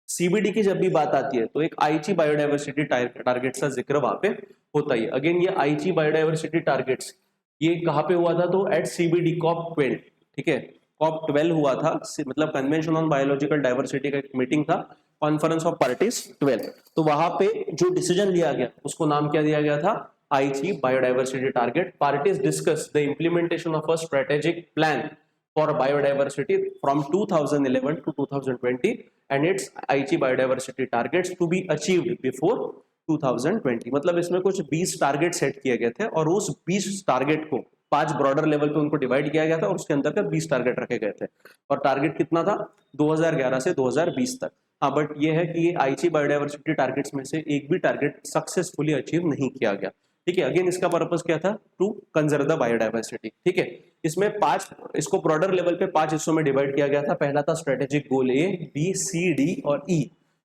सीबीडी की जब भी बात आती है तो एक आईची बायोडाइवर्सिटी टारगेट्स का जिक्र वहां पे होता ही है। अगेन ये आईची बायोडाइवर्सिटी टारगेट्स ये कहाँ पे हुआ था? तो एट सीबीडी कॉप 12, ठीक है, कॉप 12 हुआ था, मतलब कन्वेंशन ऑन बायोलॉजिकल डाइवर्सिटी का एक मीटिंग था, कॉन्फ्रेंस ऑफ पार्टीज 12। तो वहां पे जो डिसीजन लिया गया उसको नाम क्या दिया गया था? आईची biodiversity target. Parties discuss the implementation of a strategic plan for biodiversity from 2011 to 2020 and its Aichi biodiversity targets to be achieved before 2020। मतलब इसमें कुछ 20 टारगेट सेट किए गए थे और उस 20 टारगेट को 5 ब्रॉडर लेवल पे उनको डिवाइड किया गया था और उसके अंतर्गत 20 टारगेट रखे गए थे। और टारगेट कितना था? 2011 से 2020 तक। हाँ, बट ये है कि ये आईची बायोडाइवर्सिटी टारगेट्स में से एक भी टारगेट सक्सेसफुली अचीव नहीं किया गया। ठीक है। अगेन इसका पर्पस क्या था? To conserve the biodiversity. ठीक है। इसमें 5, इसको ब्रॉडर लेवल पे 5 हिस्सों में डिवाइड किया गया था। पहला था स्ट्रेटेजिक गोल ए, बी, सी, डी और ई।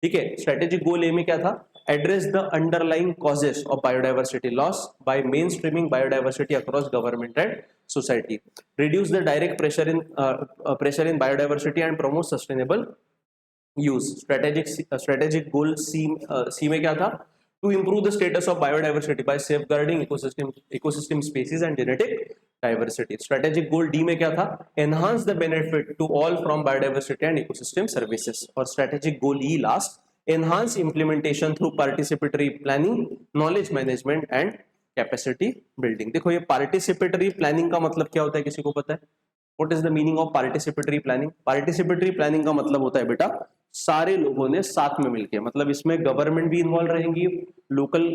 ठीक है। स्ट्रेटेजिक गोल ए में क्या था? address the underlying causes of biodiversity loss by mainstreaming biodiversity across government and society, reduce the direct pressure in biodiversity and promote sustainable use. Strategic goal C में क्या था? To improve the status of biodiversity by safeguarding ecosystem species and genetic diversity. Strategic goal D में क्या था? Enhance the benefit to all from biodiversity and ecosystem services. और strategic goal E last, enhance implementation through participatory planning, knowledge management and capacity building. देखो ये participatory planning का मतलब क्या होता है, किसी को पता है? What is the meaning of participatory planning? Participatory planning का मतलब होता है बेटा सारे लोगों ने साथ में मिलके, मतलब इसमें गवर्नमेंट भी इन्वॉल्व रहेंगी, लोकल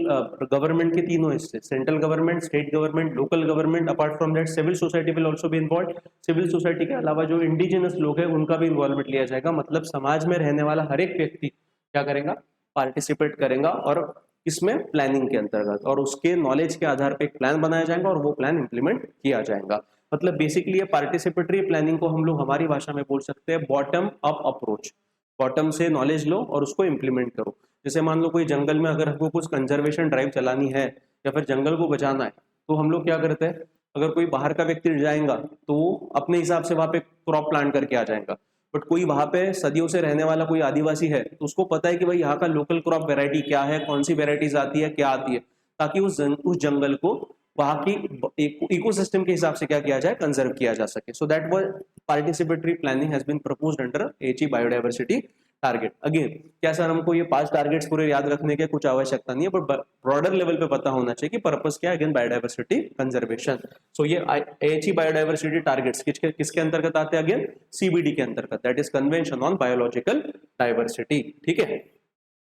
गवर्नमेंट के तीनों हिस्से, central government, state government, local government, apart from that civil society will also be involve. Civil society के अलावा जो इंडिजिनस लोग हैं उनका भी इन्वॉल्वमेंट लिया जाएगा. मतलब समाज में रहने वाला हर एक व्यक्ति क्या करेगा? पार्टिसिपेट करेगा. और इसमें प्लानिंग के अंतर्गत, और उसके नॉलेज के आधार पर एक प्लान बनाया जाएगा और वो प्लान इंप्लीमेंट किया जाएगा. मतलब बेसिकली ये पार्टिसिपेटरी प्लानिंग को हम लोग हमारी भाषा में बोल सकते हैं बॉटम अप अप्रोच. बॉटम से नॉलेज लो और उसको इंप्लीमेंट करो. जैसे मान लो कोई जंगल में अगर हमको कुछ कंजर्वेशन ड्राइव चलानी है या फिर जंगल को बचाना है, तो हम लोग क्या करते हैं? अगर कोई बाहर का व्यक्ति जाएगा तो वो अपने हिसाब से वहां पे क्रॉप प्लांट करके आ जाएगा. बट कोई वहां पे सदियों से रहने वाला कोई आदिवासी है तो उसको पता है कि भाई यहाँ का लोकल क्रॉप वेराइटी क्या है, कौन सी वेराइटीज आती है, क्या आती है, ताकि उस जंगल को वहां की इकोसिस्टम के हिसाब से क्या किया जाए? कंजर्व किया जा सके. So that was participatory planning has been proposed under the biodiversity target. Again क्या सर हमको ये 5 टारगेट्स पूरे याद रखने की कुछ आवश्यकता नहीं है, बट ब्रॉडर लेवल पे पता होना चाहिए कि पर्पस क्या है. Again biodiversity conservation. सो ये एचई बायोडायवर्सिटी टारगेट्स किसके अंतर्गत आते हैं? अगेन सीबीडी के अंतर्गत, that is convention on biological diversity. ठीक है.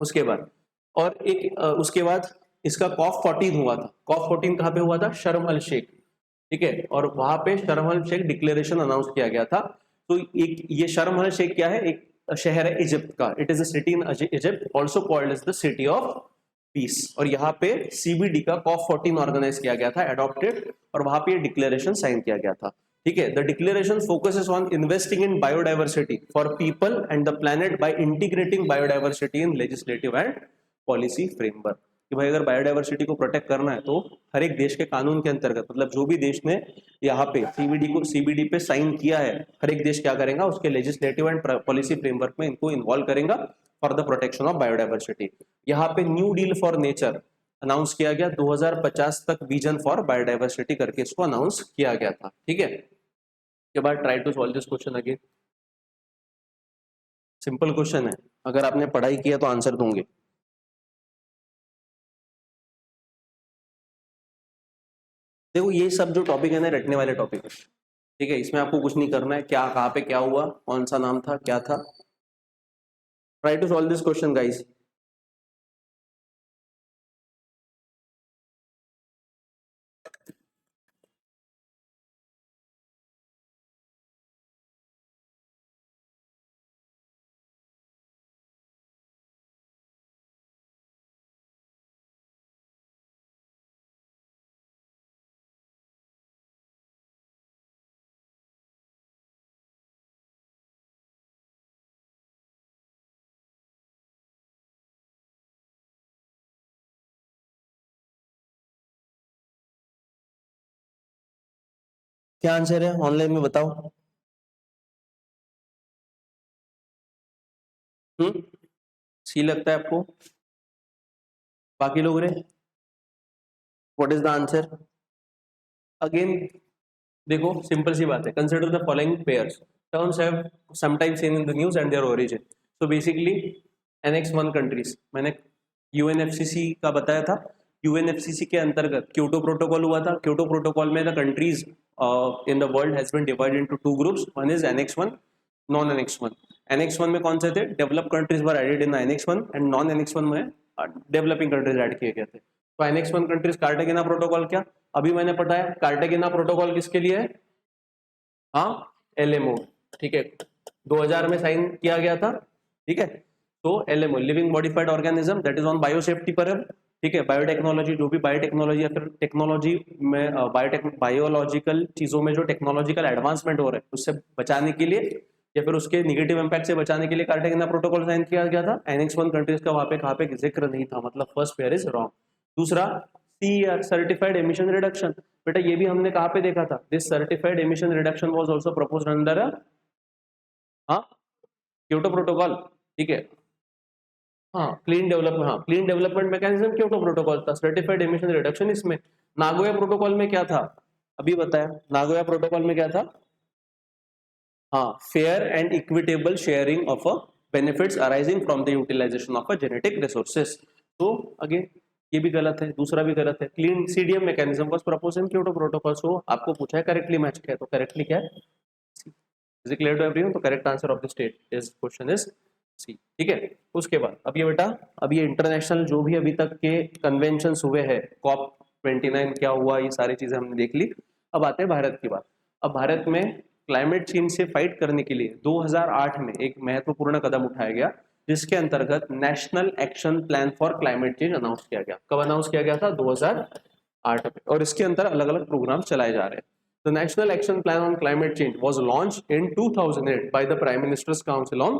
उसके बाद और एक उसके बाद इसका कॉफ 14 हुआ था. कॉफ 14 कहाँ पे हुआ था? शर्म अल शेख. ठीक है. और वहां पे शर्म अल शेख डिक्लेरेशन अनाउंस किया गया था. तो एक ये शर्म अल शेख क्या है? एक शहर है इजिप्ट का. It is a city in Egypt, also called as the city of peace. और यहाँ पे सीबीडी का कॉफ 14 ऑर्गेनाइज किया गया था, एडॉप्टेड, और वहां पे डिक्लेरेशन साइन किया गया था. ठीक है. The declaration focuses on investing in biodiversity for people and the planet by integrating biodiversity in legislative and policy framework. कि भाई अगर बायोडायवर्सिटी को प्रोटेक्ट करना है तो हर एक देश के कानून के अंतर्गत, मतलब जो भी देश ने यहाँ पे सीबीडी पे साइन किया है, हर एक देश क्या करेगा? उसके लेजिस्लेटिव एंड पॉलिसी फ्रेमवर्क में इनको इन्वॉल्व करेगा for the protection of biodiversity. यहाँ पे new deal for nature announce किया गया. 2050 तक विजन फॉर बायोडायवर्सिटी करके इसको अनाउंस किया गया था. ठीक है. के बाद try to solve this question again. Simple question है, अगर आपने पढ़ाई किया तो आंसर दूंगे. देखो ये सब जो टॉपिक है ना, रटने वाले टॉपिक है. ठीक है. इसमें आपको कुछ नहीं करना है. क्या, कहाँ पे क्या हुआ, कौन सा नाम था, क्या था. Try to solve this question guys. क्या आंसर है ऑनलाइन में बताओ. सी लगता है आपको? बाकी लोग रे, what is the answer? Again देखो सिंपल सी बात है. Consider the following pairs. Terms have sometimes seen in the news and their origin. So basically annex 1 countries, मैंने यूएनएफसीसी का बताया था. यूएनएफसीसी के अंतर्गत क्योटो प्रोटोकॉल हुआ था. क्योटो प्रोटोकॉल में the countries in the world has been divided into 2 groups. One is annex 1, non annex 1. Annex 1 में कौन से थे? Develop countries were added in annex 1 and non annex 1 में डेवलपिंग कंट्रीज ऐड किए गए थे. तो एनेक्स 1 कंट्रीज कार्टागेना प्रोटोकॉल. क्या अभी मैंने पढ़ाया? कार्टागेना प्रोटोकॉल किसके लिए है? हाँ, एलएमओ. ठीक है. 2000 में साइन किया गया था. ठीक है. तो LMO living modified organism, that is on biosafety पर. ठीक है. बायोटेक्नोलॉजी, जो भी बायोटेक्नोलॉजी या फिर टेक्नोलॉजी में बायोलॉजिकल चीजों में जो टेक्नोलॉजिकल एडवांसमेंट हो रहा है उससे बचाने के लिए या फिर उसके निगेटिव इंपैक्ट से बचाने के लिए कार्टेगेना प्रोटोकॉल साइन किया गया था। एनेक्स 1 कंट्रीज का वहां पे कहाँ पे जिक्र नहीं था, मतलब फर्स्ट पेयर इज रॉन्ग। दूसरा CER सर्टिफाइड एमिशन रिडक्शन, बेटा ये भी हमने कहाँ पे देखा था, this certified emission reduction was also proposed under Kyoto protocol, ठीक है। Clean development mechanism Kyoto protocol था, सर्टिफाइड एमिशन रिडक्शन इसमें। नागोया प्रोटोकॉल में क्या था, अभी बताया, नागोया प्रोटोकॉल में क्या था, fair and equitable sharing of benefits arising from the utilisation of genetic resources. तो अगेन ये भी गलत है, दूसरा भी गलत है। Clean CDM mechanism was proposed in Kyoto protocol. So आपको पूछा है करेक्टली मैच क्या है, तो करेक्टली क्या है, is it clear to everyone? तो correct answer of the state is question is C, ठीक है। उसके बाद अब ये बेटा, अब ये इंटरनेशनल जो भी अभी तक के कन्वेंशन हुए हैं, COP29 क्या हुआ, ये सारी चीजें हमने देख ली। अब आते हैं भारत की बात। अब भारत में क्लाइमेट चेंज से फाइट करने के लिए 2008 में एक महत्वपूर्ण कदम उठाया गया, जिसके अंतर्गत national action plan for climate change announce किया गया। कब अनाउंस किया गया था? 2008 में। और इसके अंदर अलग अलग प्रोग्राम चलाए जा रहे हैं। The National Action Plan on Climate Change was launched in 2008 by the Prime Minister's Council on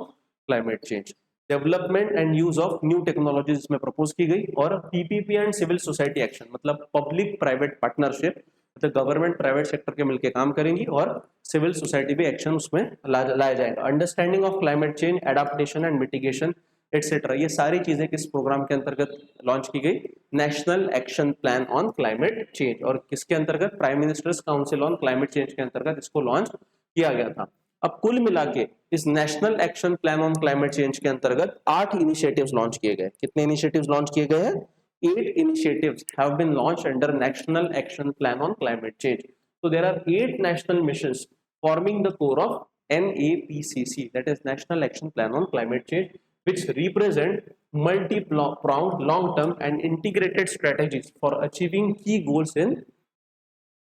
Climate Change. Development and use of new technologies इसमें प्रपोज की गई, और PPP and civil society action, मतलब public private partnership, मतलब government private sector के मिलकर काम करेंगी और सिविल सोसाइटी भी एक्शन उसमें लाया जाएगा। Understanding of climate change, adaptation and mitigation etcetera, ये सारी चीजें किस प्रोग्राम के अंतर्गत लॉन्च की गई? National action plan on climate change. और किसके अंतर्गत? Prime ministers council on climate change के अंतर्गत इसको लॉन्च किया गया था। अब कुल मिला के इस national action plan on climate change के अंतर्गत 8 इनिशिएटिव्स लॉन्च किए गए। कितने इनिशिएटिव्स लॉन्च किए गए हैं? 8 initiatives have been launched under National Action Plan on Climate Change. So there are 8 national missions forming the core of NAPCC, that is National Action Plan on Climate Change, which represent multi-pronged, long-term and integrated strategies for achieving key goals in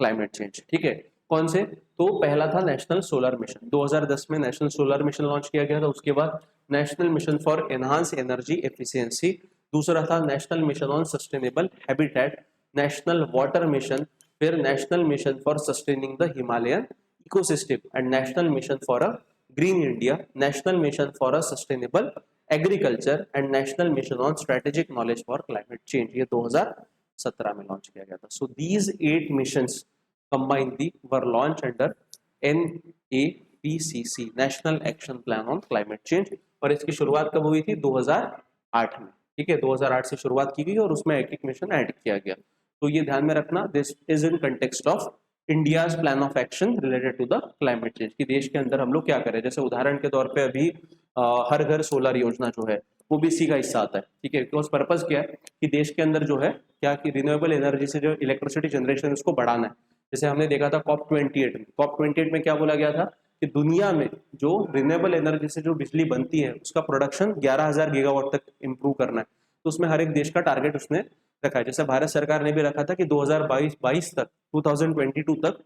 climate change. ठीक है, कौन से? तो पहला था national solar mission, 2010 में national solar mission launch किया गया था। उसके बाद national mission for enhance energy efficiency, दूसरा था national mission on sustainable habitat, national water mission, फिर national mission for sustaining the Himalayan ecosystem and national mission for a green India, national mission for a sustainable agriculture and national mission on strategic knowledge for climate change. ये 2017 में launch किया गया था। So these 8 missions combined were launched under NAPCC, National Action Plan on Climate Change, और इसकी शुरुआत कब हुई थी? 2008 में, ठीक है। 2008 से शुरुआत की गई और उसमें एक एक मिशन ऐड किया गया। तो ये ध्यान में रखना, this is in context of India's plan of action related to the climate change, कि देश के अंदर हम लोग क्या करें। जैसे उदाहरण के तौर पे अभी हर घर सोलर योजना जो है वो भी इसी का हिस्सा आता है, ठीक है। बिकॉज पर्पज क्या है कि देश के अंदर जो है क्या कि रिन्यूएबल एनर्जी से जो इलेक्ट्रिसिटी जनरेशन उसको बढ़ाना है। जैसे हमने देखा था COP28 में, COP28 में क्या बोला गया था कि दुनिया में जो रिन्यूएबल एनर्जी से जो बिजली बनती है उसका प्रोडक्शन 11,000 गीगावाट तक इंप्रूव करना है। तो उसमें हर एक देश का टारगेट उसने रखा है। जैसे भारत सरकार ने भी रखा था कि 2022 तक 2022 तक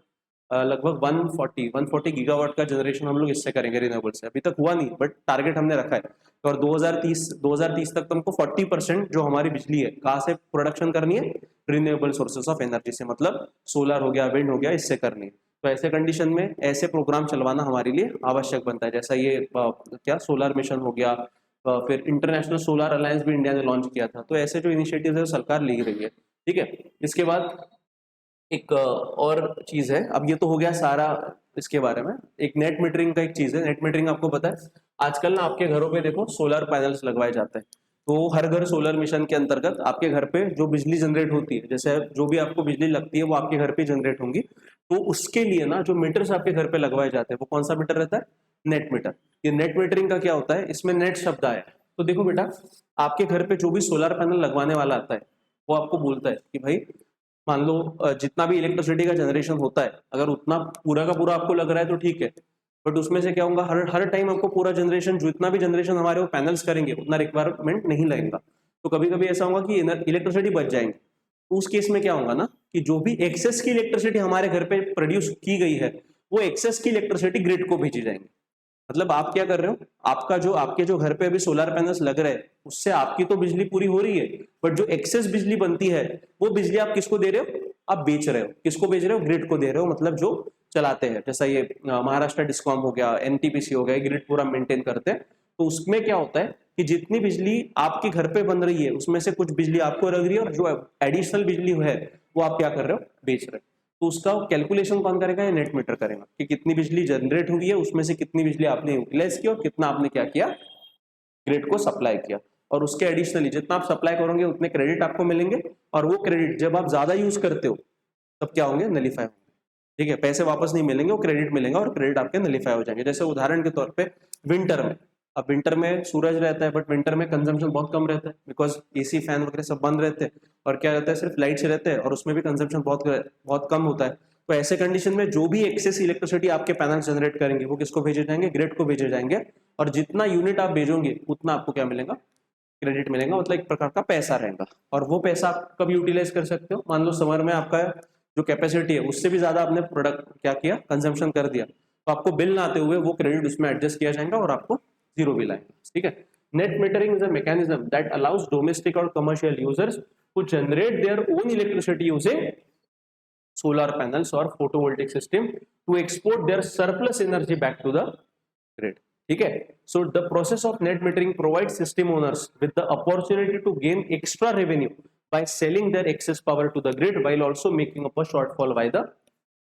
लगभग 140 गीगावाट का जनरेशन हम लोग इससे करेंगे रिन्यूएबल से। अभी तक हुआ नहीं, बट टारगेट हमने रखा है। और 2030 तक तो हमको 40% जो हमारी बिजली है कहाँ से प्रोडक्शन करनी है? रिन्यूएबल सोर्सेस ऑफ एनर्जी से, मतलब सोलर हो गया, विंड हो गया, इससे करनी है। तो ऐसे कंडीशन में ऐसे प्रोग्राम चलवाना हमारे लिए आवश्यक बनता है। जैसा ये क्या सोलर मिशन हो गया, फिर इंटरनेशनल सोलर अलायंस भी इंडिया ने लॉन्च किया था। तो ऐसे जो इनिशिएटिव है सरकार ले रही है, ठीक है। इसके बाद एक और चीज है, अब ये तो हो गया सारा इसके बारे में। एक नेट मीटरिंग का एक चीज है। नेट मीटरिंग आपको पता है आजकल ना आपके घरों पे देखो सोलर पैनल्स लगवाए जाते हैं। तो हर घर सोलर मिशन के अंतर्गत आपके घर पे जो बिजली जनरेट होती है, जैसे जो भी आपको बिजली लगती है वो आपके घर पे जनरेट होंगी। तो उसके लिए ना जो मीटर्स आपके घर पे लगवाए जाते हैं वो कौन सा मीटर रहता है? Net metre. ये नेट मीटरिंग का क्या होता है? इसमें नेट शब्द आया है। तो देखो बेटा, आपके घर पे जो भी सोलर पैनल लगवाने वाला आता है वो आपको बोलता है कि भाई मान लो जितना भी इलेक्ट्रिसिटी का जनरेशन होता है, अगर उतना पूरा का पूरा आपको लग रहा है तो ठीक है, बट उसमें से क्या होगा, हर टाइम आपको पूरा जनरेशन, जितना भी जनरेशन हमारे वो पैनल्स करेंगे उतना रिक्वायरमेंट नहीं लगेगा। तो कभी कभी ऐसा होगा कि इलेक्ट्रिसिटी बच जाएंगे। तो उस केस में क्या होगा ना कि जो भी एक्सेस की इलेक्ट्रिसिटी हमारे घर पे प्रोड्यूस की गई है वो एक्सेस की इलेक्ट्रिसिटी ग्रिड को भेजी जाएंगे। मतलब आप क्या कर रहे हो, आपके जो घर पे अभी सोलर पैनल्स लग रहे हैं उससे आपकी तो बिजली पूरी हो रही है, बट जो एक्सेस बिजली बनती है वो बिजली आप किसको दे रहे हो? आप बेच रहे हो। किसको बेच रहे हो? ग्रिड को दे रहे हो। मतलब जो चलाते हैं, जैसा ये महाराष्ट्र डिस्कॉम हो गया, एनटीपीसी हो गया, ग्रिड पूरा मेंटेन करते हैं, तो उसमें क्या होता है कि जितनी बिजली आपके घर पे बन रही है उसमें से कुछ बिजली आपको लग रही है और जो एडिशनल बिजली है वो आप क्या कर रहे हो, बेच रहे हो। तो उसका कैलकुलेशन कौन करेगा, ये नेट मीटर करेगा कि कितनी बिजली जनरेट हुई है, उसमें से कितनी बिजली आपने यूटिलाइज की और कितना आपने क्या किया, ग्रिड को सप्लाई किया। और उसके एडिशनली जितना आप सप्लाई करोगे उतने क्रेडिट आपको मिलेंगे, और वो क्रेडिट जब आप ज्यादा यूज करते हो तब क्या होंगे, नलीफाई होंगे। ठीक है, पैसे वापस नहीं मिलेंगे, वो क्रेडिट मिलेंगे और क्रेडिट आपके नलीफाई हो जाएंगे। जैसे उदाहरण के तौर पे विंटर में, अब विंटर में सूरज रहता है बट विंटर में कंजम्पशन बहुत कम रहता है, बिकॉज एसी फैन वगैरह सब बंद रहते हैं और क्या रहता है, सिर्फ लाइट्स रहते हैं और उसमें भी कंजम्पशन बहुत कम होता है। तो ऐसे कंडीशन में जो भी एक्सेस इलेक्ट्रिसिटी आपके पैनल जनरेट करेंगे वो किसको भेजे जाएंगे, ग्रिड को भेजे जाएंगे, और जितना यूनिट आप भेजोगे उतना आपको क्या मिलेगा, क्रेडिट मिलेगा, मतलब एक प्रकार का पैसा रहेगा। और वो पैसा आप कब यूटिलाइज कर सकते हो, मान लो समर में आपका जो कैपेसिटी है उससे भी ज्यादा आपने प्रोडक्ट क्या किया, कंजम्पशन कर दिया, तो आपको बिल ना आते हुए वो क्रेडिट उसमें एडजस्ट किया जाएगा और आपको जीरो बिल आएगा। ठीक है, net metering is a mechanism that allows domestic और commercial users to generate their own electricity using solar panels or photovoltaic system to export their surplus energy back to the grid. ठीक है, so the process of net metering provides system owners with the opportunity to gain extra revenue by selling their excess power to the grid while also making up a shortfall by the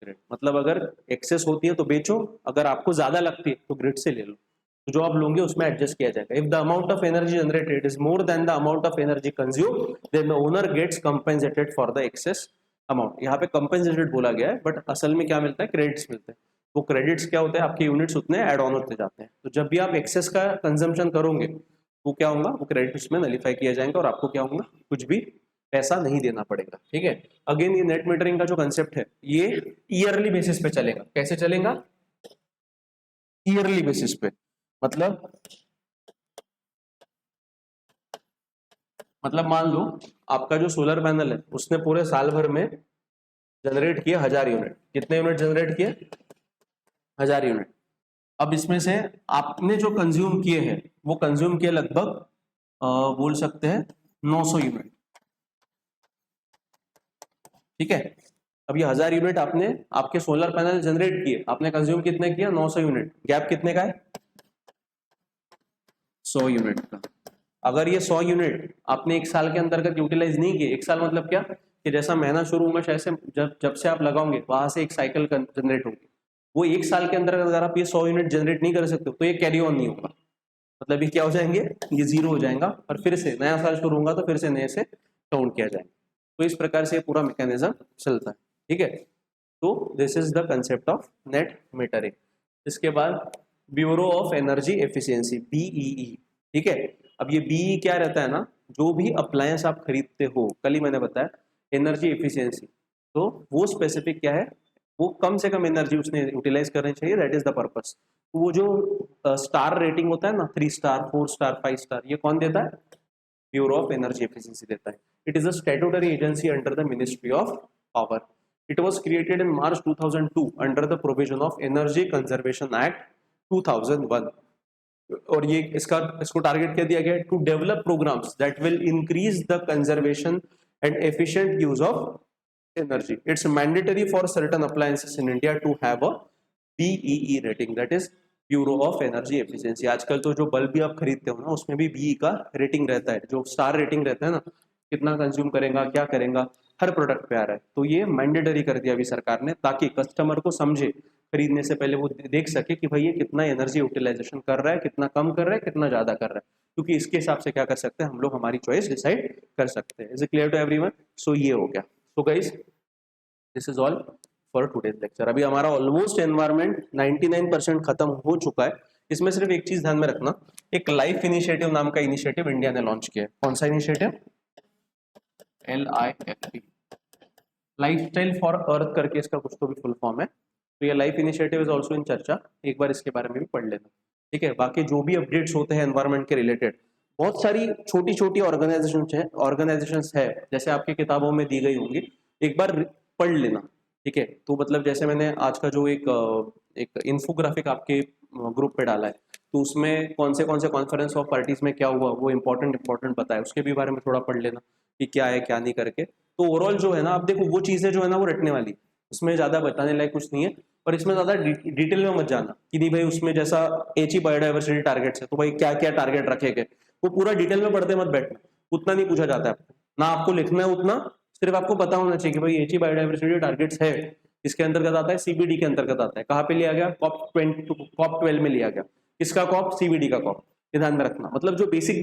grid. मतलब अगर access होती है तो बेचो, अगर आपको ज्यादा लगती है तो ग्रिड से ले लो, तो जो आप लोगे उसमें एडजस्ट किया जाएगा। If the amount of energy generated is more than the amount of energy consume then the owner gets compensated for the excess amount. यहाँ पे कंपेंसेटेड बोला गया है बट असल में क्या मिलता है, क्रेडिट्स मिलते हैं। वो क्रेडिट्स क्या होते हैं, आपके यूनिट्स उतने ऐड ऑन होते जाते हैं, तो जब भी आप एक्सेस का कंजम्पशन करोगे वो क्या होगा, वो क्रेडिट्स में नलीफाई किया जाएगा और आपको क्या होगा, कुछ भी पैसा नहीं देना पड़ेगा। ठीक है, अगेन ये नेट मीटरिंग का जो कंसेप्ट है ये ईयरली बेसिस पे चलेगा। कैसे चलेगा, ईयरली बेसिस पे, मतलब मान लो आपका जो सोलर पैनल है उसने पूरे साल भर में जनरेट किए 1000 यूनिट। कितने यूनिट जनरेट किए, 1000 यूनिट। अब इसमें से आपने जो कंज्यूम किए हैं वो कंज्यूम किए लगभग बोल सकते हैं 900 यूनिट। ठीक है, अब ये 1000 यूनिट आपने आपके सोलर पैनल जनरेट किए, आपने कंज्यूम कितने किया, 900 यूनिट। गैप कितने का है, 100 यूनिट का। अगर ये 100 यूनिट आपने एक साल के अंतर्गत यूटिलाइज नहीं किए, एक साल मतलब क्या कि जैसा महीना शुरू होगा शायद से जब से आप लगाओगे वहां से एक साइकिल जनरेट होगी, वो एक साल के अंदर अगर आप ये 100 यूनिट जनरेट नहीं कर सकते तो ये कैरी ऑन नहीं होगा, मतलब ये क्या हो जाएंगे, ये जीरो हो जाएगा और फिर से नया साल शुरू होगा तो फिर से नए से काउंट किया जाएगा। तो इस प्रकार से पूरा मैकेनिज्म चलता है। ठीक है, तो this is the concept of net metering. इसके बाद bureau of energy efficiency, BEE. ठीक है, अब ये बीई क्या रहता है ना, जो भी अप्लायंस आप खरीदते हो, कल ही मैंने बताया एनर्जी एफिशिएंसी, तो वो स्पेसिफिक क्या है, वो कम से कम एनर्जी उसने यूटिलाइज करनी चाहिए, दैट इज द पर्पस। तो वो जो स्टार रेटिंग होता है ना, 3 स्टार 4 स्टार 5 स्टार, ये कौन देता है, ब्यूरो ऑफ एनर्जी एफिशिएंसी देता है। It is a statutory agency under the ministry of power. It was created in March 2002 under the provision of energy conservation act 2001। और ये इसको टारगेट क्या दिया गया, to develop programs that will increase the conservation and efficient use of energy. It's mandatory for certain appliances in India to have a BEE rating, that is Bureau of Energy Efficiency. आजकल तो जो bulb भी आप खरीदते हो ना उसमें भी BE का रेटिंग रहता है, जो स्टार रेटिंग रहता है ना, कितना कंज्यूम करेगा, क्या करेगा, हर प्रोडक्ट पे आ रहा है। तो ये मैंडेटरी कर दिया अभी सरकार ने, ताकि कस्टमर को समझे, खरीदने से पहले वो देख सके कि भाई ये कितना एनर्जी यूटिलाइजेशन कर रहा है, कितना कम कर रहा है, कितना ज्यादा कर रहा है, क्योंकि इसके हिसाब से क्या कर सकते हैं हम लोग, हमारी चॉइस डिसाइड कर सकते हैं। Is it clear to everyone? So ये हो गया। So guys this is all for today's lecture. अभी हमारा ऑलमोस्ट एनवायरमेंट 99% खत्म हो चुका है। इसमें सिर्फ एक चीज ध्यान में रखना, एक लाइफ इनिशिएटिव नाम का इनिशिएटिव इंडिया ने लॉन्च किया है। कौन सा initiative? LIFE, lifestyle for earth करके इसका कुछ तो भी फुल फॉर्म है। तो ये life initiative is also in चर्चा, एक बार इसके बारे में भी पढ़ लेना। ठीक है, बाकी जो भी अपडेट्स होते हैं एनवायरमेंट के रिलेटेड, बहुत सारी छोटी छोटी ऑर्गेनाइजेशंस है, जैसे आपकी किताबों में दी गई होंगी, एक बार पढ़ लेना। ठीक है, तो मतलब जैसे मैंने आज का जो एक इन्फोग्राफिक आपके ग्रुप पे डाला है, तो उसमें कौन से कॉन्फ्रेंस ऑफ पार्टीज में क्या हुआ वो इंपॉर्टेंट बताया, उसके भी बारे में थोड़ा पढ़ लेना कि क्या है क्या नहीं करके। तो ओवरऑल जो है ना, आप देखो वो चीजें जो है ना वो रटने वाली, उसमें ज्यादा बताने लायक कुछ नहीं है, और इसमें ज्यादा डिटेल में मत जाना कि नहीं भाई उसमें जैसा एच बायोडाइवर्सिटी टारगेट्स है तो भाई क्या क्या टारगेट रखे गए, वो पूरा डिटेल में पढ़ते मत बैठना, उतना नहीं पूछा जाता है आपको, ना आपको लिखना है उतना, सिर्फ आपको पता होना चाहिए कि भाई एच बायोडाइवर्सिटी टारगेट्स है, इसके अंतर्गत आता है, सीबीडी के अंतर्गत आता है, कहाँ पे लिया गया, कॉप 12 में लिया गया, किसका कॉप, सीबीडी का कॉप, ये ध्यान में रखना, मतलब जो बेसिक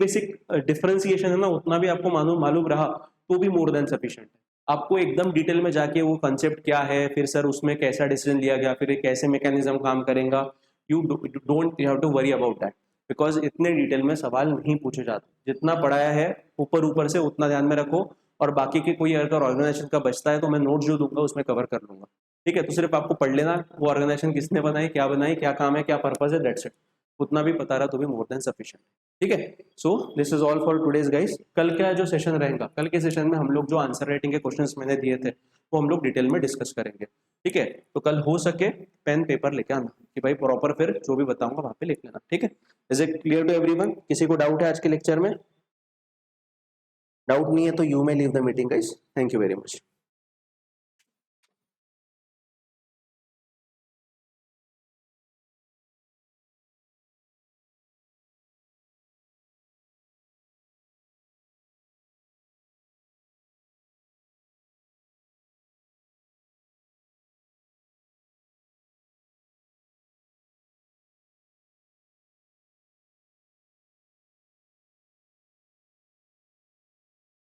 डिफरेंशिएशन है ना उतना भी आपको मालूम रहा तो भी मोर देन सफिशिएंट है। आपको एकदम डिटेल में जाके वो कंसेप्ट क्या है, फिर सर उसमें कैसा डिसीजन लिया गया, फिर कैसे मैकेनिज्म काम करेगा, you don't have to worry about that, because इतने डिटेल में सवाल नहीं पूछे जाते, जितना पढ़ाया है ऊपर से उतना ध्यान में रखो, और बाकी के कोई अगर ऑर्गेनाइजेशन का बचता है तो मैं नोट जो दूंगा उसमें कवर कर लूंगा, ठीक है। तो सिर्फ आपको पढ़ लेना वो ऑर्गेनाइजेशन किसने बनाई, क्या काम है, क्या पर्पज है, दैट्स इट, उतना भी पता रहा तो भी मोर देन सफिशिएंट, ठीक है। So this is all for today's guys. कल का जो सेशन रहेगा, कल के सेशन में हम लोग जो आंसर राइटिंग के क्वेश्चंस मैंने दिए थे वो हम लोग डिटेल में डिस्कस करेंगे, ठीक है। तो कल हो सके पेन पेपर लेके आना कि भाई प्रॉपर फिर जो भी बताऊंगा वहां पे लिख लेना, ठीक है। Is it clear to everyone? किसी को डाउट है आज के लेक्चर में? डाउट नहीं है तो you may leave the meeting guys, thank you very much.